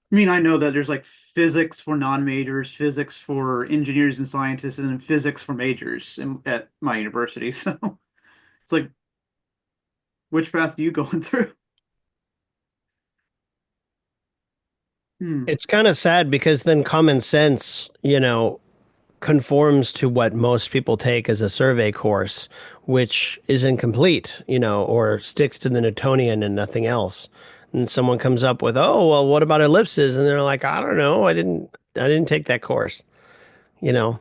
Speaker 1: mean, I know that there's like physics for non-majors, physics for engineers and scientists, and then physics for majors at my university. So it's like, which path are you going through? Hmm.
Speaker 2: It's kind of sad because then common sense, conforms to what most people take as a survey course, which is incomplete, or sticks to the Newtonian and nothing else. And someone comes up with, "Oh, well, what about ellipses?" And they're like, "I don't know. I didn't take that course." You know.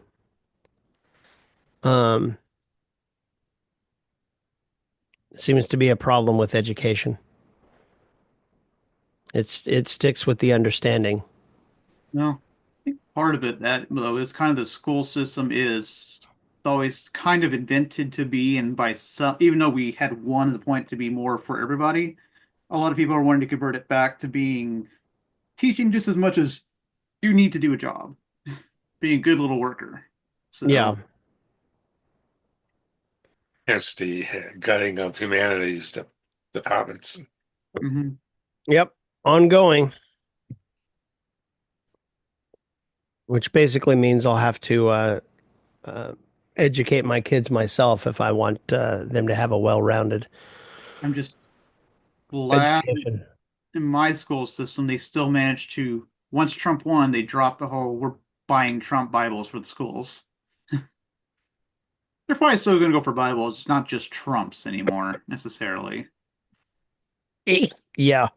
Speaker 2: Um, Seems to be a problem with education. It sticks with the understanding.
Speaker 1: No, I think part of it that though is kind of the school system is always kind of invented to be, and by some, even though we had one the point to be more for everybody, a lot of people are wanting to convert it back to being teaching just as much as you need to do a job, being a good little worker.
Speaker 2: Yeah.
Speaker 1: So
Speaker 3: Hence the gutting of humanities departments.
Speaker 1: Hmm.
Speaker 2: Yep. Ongoing, which basically means I'll have to uh, educate my kids myself if I want them to have a well-rounded
Speaker 1: I'm just glad
Speaker 2: education.
Speaker 1: in my school system they still managed to, once Trump won, they dropped the whole we're buying Trump Bibles for the schools. They're probably still going to go for Bibles, it's not just Trump's anymore necessarily.
Speaker 2: Yeah.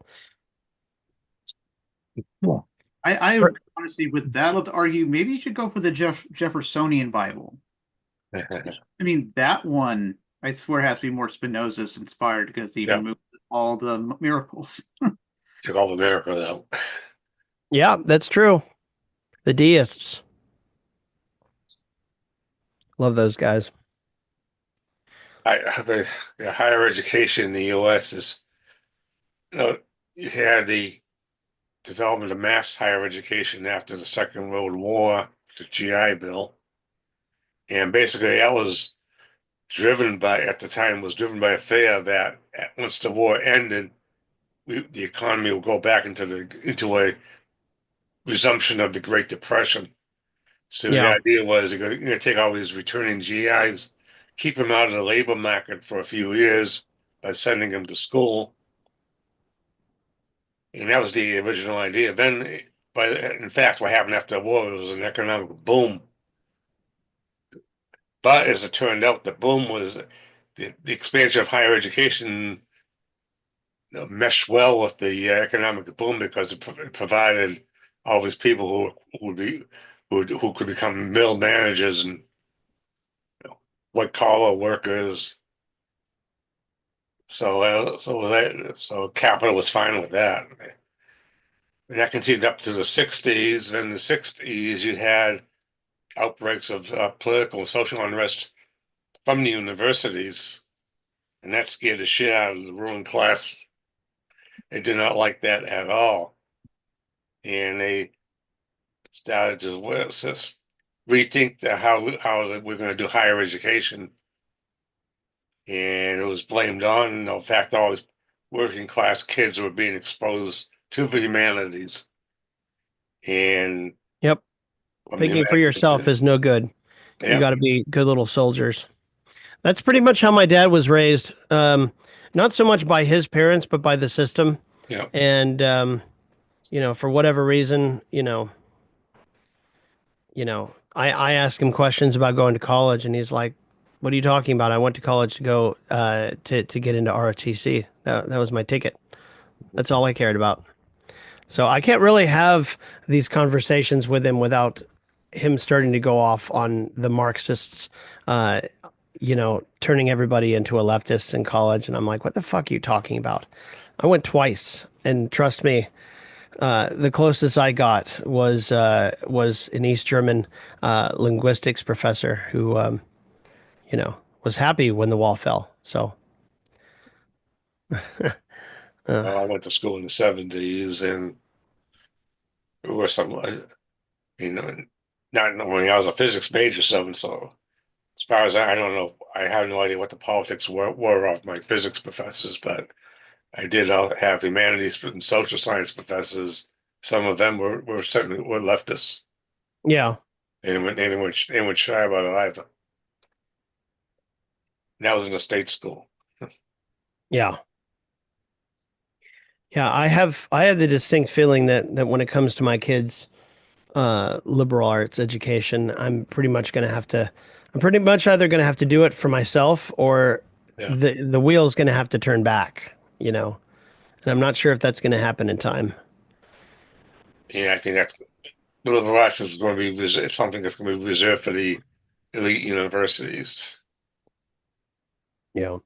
Speaker 1: I honestly, with that, love to argue maybe you should go for the Jeffersonian Bible. I mean, that one I swear has to be more Spinoza's inspired because they
Speaker 3: Yeah,
Speaker 1: removed all the miracles.
Speaker 3: took all the miracles out.
Speaker 2: Yeah, that's true. The deists. Love those guys.
Speaker 3: The higher education in the U.S. is, you know, you had the development of mass higher education after the Second World War, the GI Bill, and basically that was driven by, at the time, was driven by a fear that once the war ended, the economy would go back into a resumption of the Great Depression. So the
Speaker 2: Yeah.
Speaker 3: idea was you're going to take all these returning GIs, keep them out of the labor market for a few years by sending them to school, and that was the original idea. Then, but in fact, what happened after the war was an economic boom. But as it turned out, the boom was the expansion of higher education meshed well with the economic boom because it provided all these people who would be who could become middle managers and white collar workers. So capital was fine with that. And that continued up to the '60s. And in the '60s, you had outbreaks of political and social unrest from the universities, and that scared the shit out of the ruling class. They did not like that at all, and they started to rethink how we're going to do higher education, and it was blamed on the fact all these working class kids were being exposed to the humanities, and
Speaker 2: Yep.
Speaker 3: from the
Speaker 2: Thinking for
Speaker 3: humanities,
Speaker 2: yourself is no good. You
Speaker 3: yeah,
Speaker 2: got to be good little soldiers. That's pretty much how my dad was raised. Not so much by his parents, but by the system.
Speaker 3: yeah.
Speaker 2: And for whatever reason, I ask him questions about going to college, and he's like, "What are you talking about? I went to college to go to get into ROTC. That was my ticket. That's all I cared about." So I can't really have these conversations with him without him starting to go off on the Marxists, uh, turning everybody into a leftist in college. And I'm like, what the fuck are you talking about? I went twice, and trust me, the closest I got was an East German linguistics professor who, was happy when the wall fell. So, uh,
Speaker 3: Well, I went to school in the '70s, and there were some, you know, not knowing I was a physics major, so as far as I don't know, I have no idea what the politics were of my physics professors, but I did have humanities and social science professors. Some of them were certainly were leftists.
Speaker 2: yeah,
Speaker 3: They weren't shy about it either. And that was in a state school.
Speaker 2: yeah. Yeah, I have the distinct feeling that when it comes to my kids' liberal arts education, I'm pretty much either gonna have to do it for myself or
Speaker 3: Yeah,
Speaker 2: the wheel's gonna have to turn back, And I'm not sure if that's gonna happen in time.
Speaker 3: and I think that's liberal arts is going to be it's something that's going to be reserved for the elite universities.
Speaker 2: Yeah.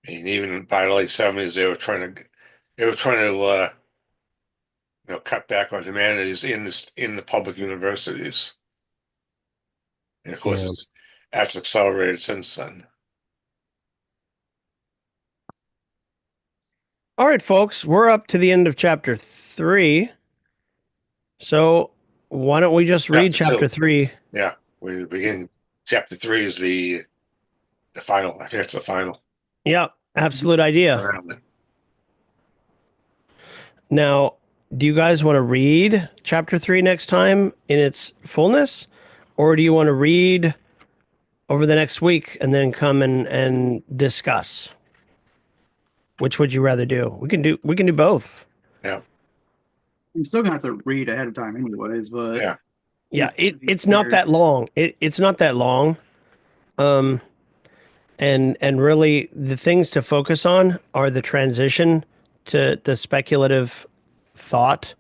Speaker 3: And even by the late '70s, they were trying to cut back on humanities in the public universities. And of course,
Speaker 2: Yeah.
Speaker 3: that's accelerated since then.
Speaker 2: All right, folks, we're up to the end of chapter 3. So why don't we just read
Speaker 3: Chapter
Speaker 2: chapter
Speaker 3: two,
Speaker 2: 3?
Speaker 3: yeah, we begin. Chapter three is the final. I think it's the final.
Speaker 2: Yeah, absolute idea.
Speaker 3: Round.
Speaker 2: Now, do you guys want to read chapter 3 next time in its fullness? Or do you want to read over the next week and then come and discuss? Which would you rather do? We can do both.
Speaker 3: Yeah,
Speaker 1: I'm still gonna have to read ahead of time anyways, but
Speaker 3: yeah,
Speaker 2: Yeah,
Speaker 1: to be
Speaker 2: it's not
Speaker 1: fair,
Speaker 2: that long. It's not that long. Um, and really the things to focus on are the transition to the speculative thought,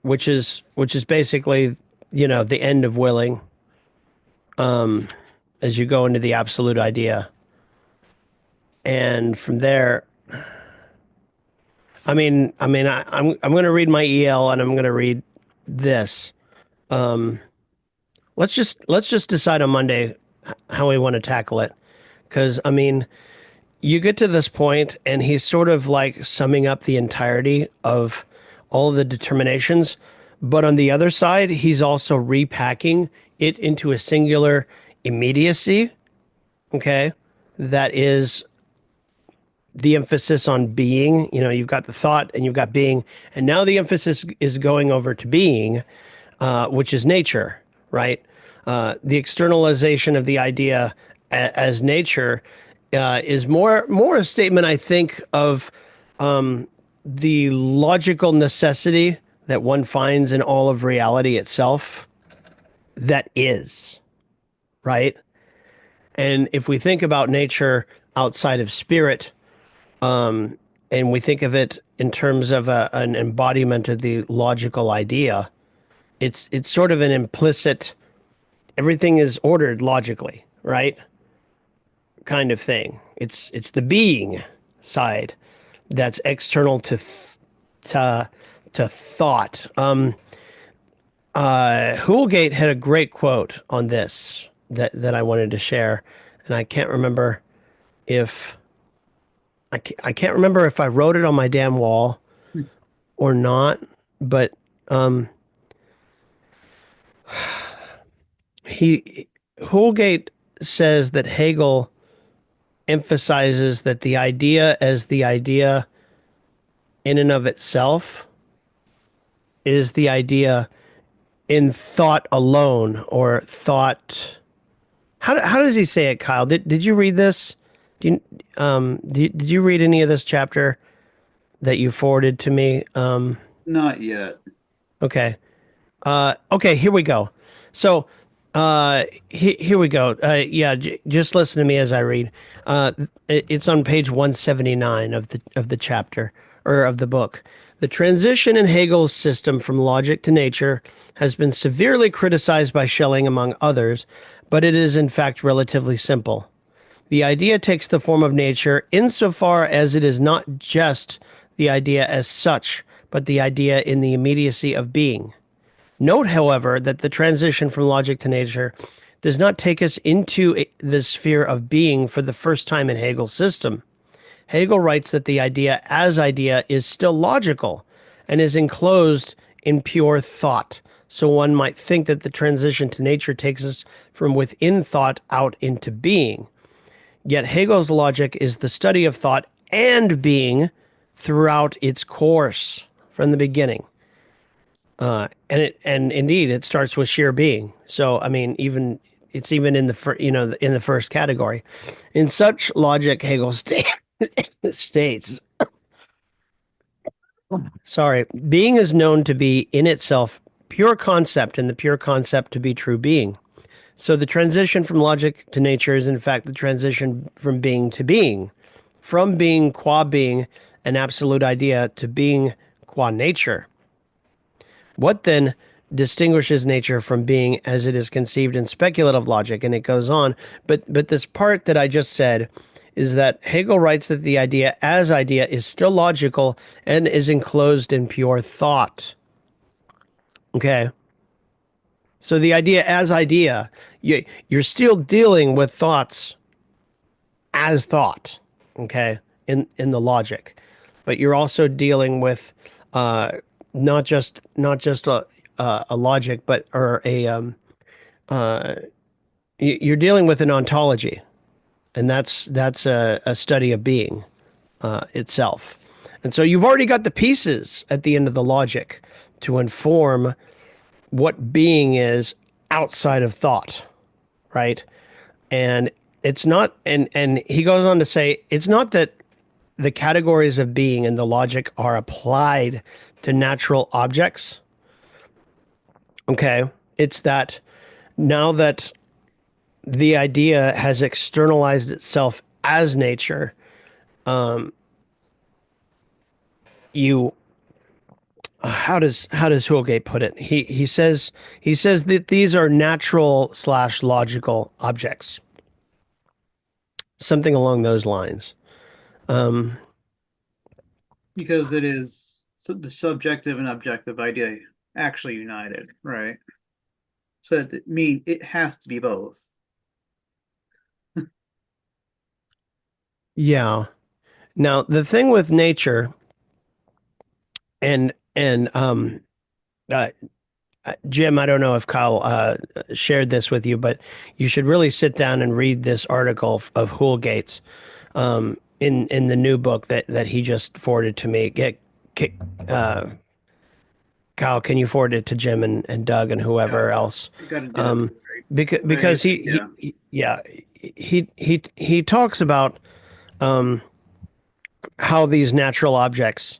Speaker 2: which is basically, the end of willing, as you go into the absolute idea. And from there, I'm going to read my EL and I'm going to read this. Let's just decide on Monday how we want to tackle it. Because, you get to this point and he's sort of like summing up the entirety of all of the determinations. But on the other side, he's also repacking it into a singular immediacy. Okay. That is the emphasis on being. You've got the thought and you've got being. And now the emphasis is going over to being, which is nature, right? The externalization of the idea as nature is more a statement, I think, of the logical necessity that one finds in all of reality itself that is, right? And if we think about nature outside of spirit, and we think of it in terms of an embodiment of the logical idea, it's sort of an implicit, everything is ordered logically, right? Kind of thing. It's the being side that's external to to thought. Hoolgate had a great quote on this that I wanted to share, and I can't remember if I can't remember if I wrote it on my damn wall or not, but he Hoolgate says that Hegel emphasizes that the idea as the idea in and of itself is the idea in thought alone, or thought. How does he say it, Kyle? Did you read this? Do you, did you read any of this chapter that you forwarded to me?
Speaker 1: not yet.
Speaker 2: Okay. Okay, here we go. So, here we go. Yeah, just listen to me as I read. It's on page 179 of the chapter, or of the book. The transition in Hegel's system from logic to nature has been severely criticized by Schelling, among others, but it is in fact relatively simple. The idea takes the form of nature insofar as it is not just the idea as such, but the idea in the immediacy of being. Note, however, that the transition from logic to nature does not take us into the sphere of being for the first time in Hegel's system. Hegel writes that the idea as idea is still logical and is enclosed in pure thought. So one might think that the transition to nature takes us from within thought out into being. Yet Hegel's logic is the study of thought and being throughout its course from the beginning. And indeed it starts with sheer being. So even it's even in in the first category. In such logic, Hegel states, sorry, being is known to be in itself pure concept, and the pure concept to be true being. So the transition from logic to nature is in fact the transition from being to being, from being qua being, an absolute idea, to being qua nature. What then distinguishes nature from being as it is conceived in speculative logic? And it goes on. But this part that I just said is that Hegel writes that the idea as idea is still logical and is enclosed in pure thought. Okay. So the idea as idea, you're still dealing with thoughts as thought, okay, in the logic, but you're also dealing with not just a logic, but or a you're dealing with an ontology, and that's a study of being itself. And so you've already got the pieces at the end of the logic to inform what being is outside of thought, right? And it's not, and he goes on to say it's not that the categories of being and the logic are applied to natural objects. Okay. It's that now that the idea has externalized itself as nature, you how does Holgate put it? He says that these are natural slash logical objects, something along those lines.
Speaker 1: Because it is the subjective and objective idea actually united, right? So it mean it has to be both.
Speaker 2: Yeah. Now the thing with nature and uh, Jim, I don't know if Kyle shared this with you, but you should really sit down and read this article of Hoolgate's in the new book that he just forwarded to me. Uh, Kyle, can you forward it to Jim and Doug and
Speaker 1: Yeah,
Speaker 2: whoever else?
Speaker 1: you got to do that.
Speaker 2: Because
Speaker 1: Yeah,
Speaker 2: yeah, he talks about how these natural objects,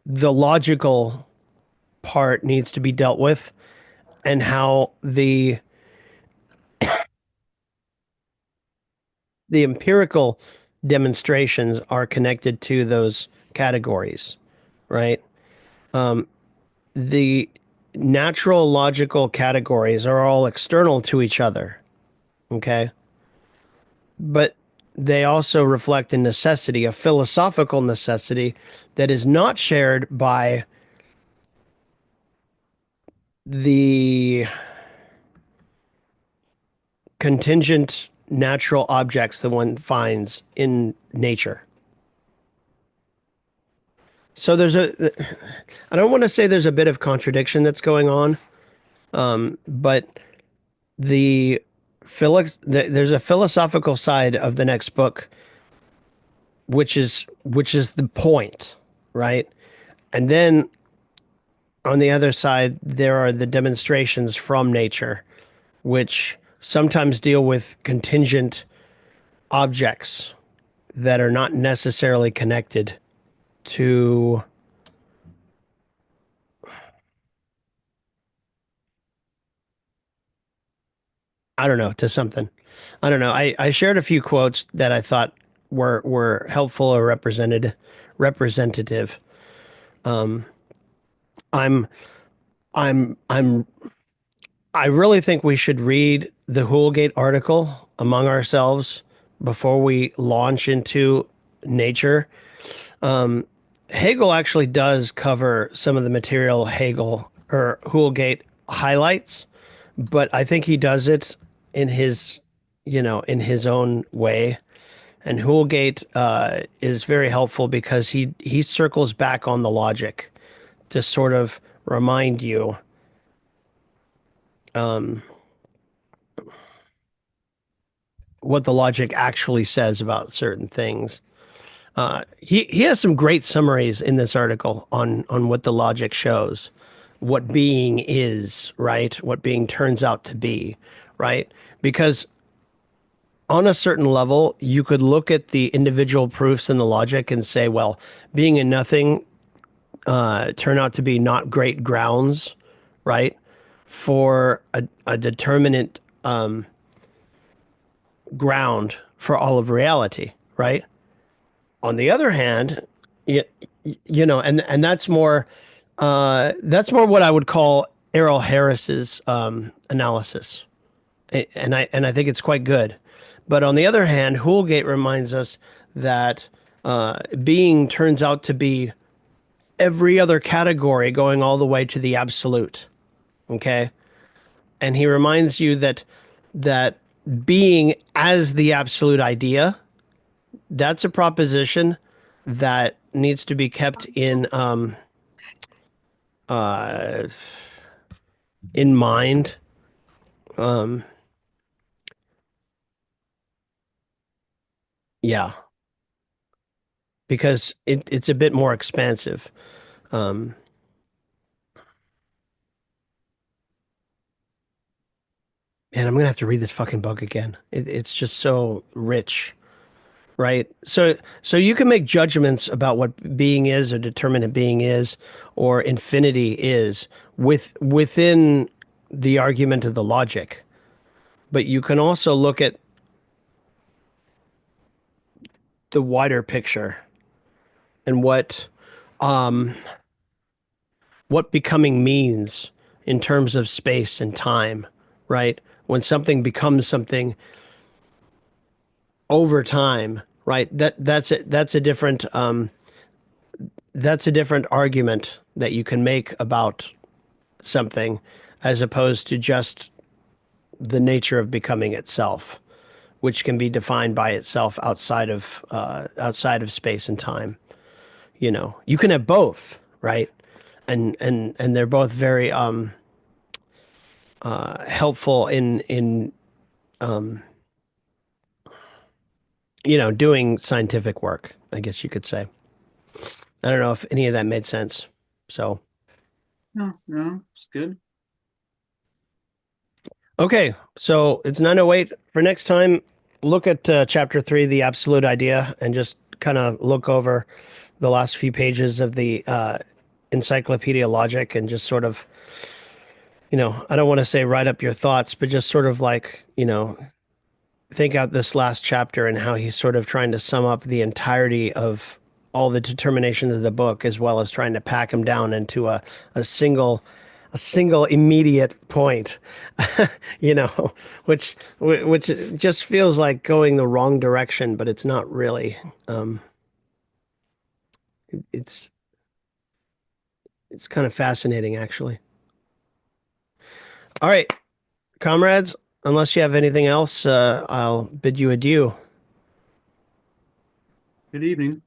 Speaker 2: the logical part needs to be dealt with, and how the empirical demonstrations are connected to those categories, right? The natural logical categories are all external to each other, okay? But they also reflect a necessity, a philosophical necessity that is not shared by the contingent natural objects that one finds in nature. So I don't want to say there's a bit of contradiction that's going on, but there's a philosophical side of the next book, which is the point, right? And then on the other side, there are the demonstrations from nature, which sometimes deal with contingent objects that are not necessarily connected to, I don't know, to something. I don't know. I shared a few quotes that I thought were helpful or representative. I'm I'm I really think we should read the Hoolgate article among ourselves before we launch into nature. Hegel actually does cover some of the material Hegel or Hoolgate highlights, but I think he does it in his own way. And Hoolgate is very helpful because he circles back on the logic to sort of remind you what the logic actually says about certain things. He has some great summaries in this article on what the logic shows, what being is, right? What being turns out to be, right? Because on a certain level, you could look at the individual proofs in the logic and say, well, being and nothing turn out to be not great grounds, right, for a determinate ground for all of reality, right? On the other hand, you, and that's more what I would call Errol Harris's analysis, and I think it's quite good. But on the other hand, Hoolgate reminds us that being turns out to be every other category going all the way to the absolute. Okay, and he reminds you that being as the absolute idea, that's a proposition that needs to be kept uh, in mind. Yeah. because it's a bit more expansive. Um, and I'm gonna have to read this fucking book again. It's just so rich, right? So you can make judgments about what being is or determinate being is or infinity is within the argument of the logic. But you can also look at the wider picture and what becoming means in terms of space and time, right? When something becomes something over time, right? That's a different argument that you can make about something as opposed to just the nature of becoming itself, which can be defined by itself outside of space and time. You know, you can have both, right? And they're both very helpful in doing scientific work, I guess you could say. I don't know if any of that made sense. So,
Speaker 1: No, no, it's good.
Speaker 2: okay, so it's 9:08. For next time, look at chapter 3, the absolute idea, and just kind of look over the last few pages of the Encyclopedia Logic and just sort of, I don't want to say write up your thoughts, but just sort of like, think out this last chapter and how he's sort of trying to sum up the entirety of all the determinations of the book, as well as trying to pack them down into a single immediate point, you know, which just feels like going the wrong direction, but it's not really. It's it's kind of fascinating, actually. All right, comrades, unless you have anything else, I'll bid you adieu.
Speaker 1: Good evening.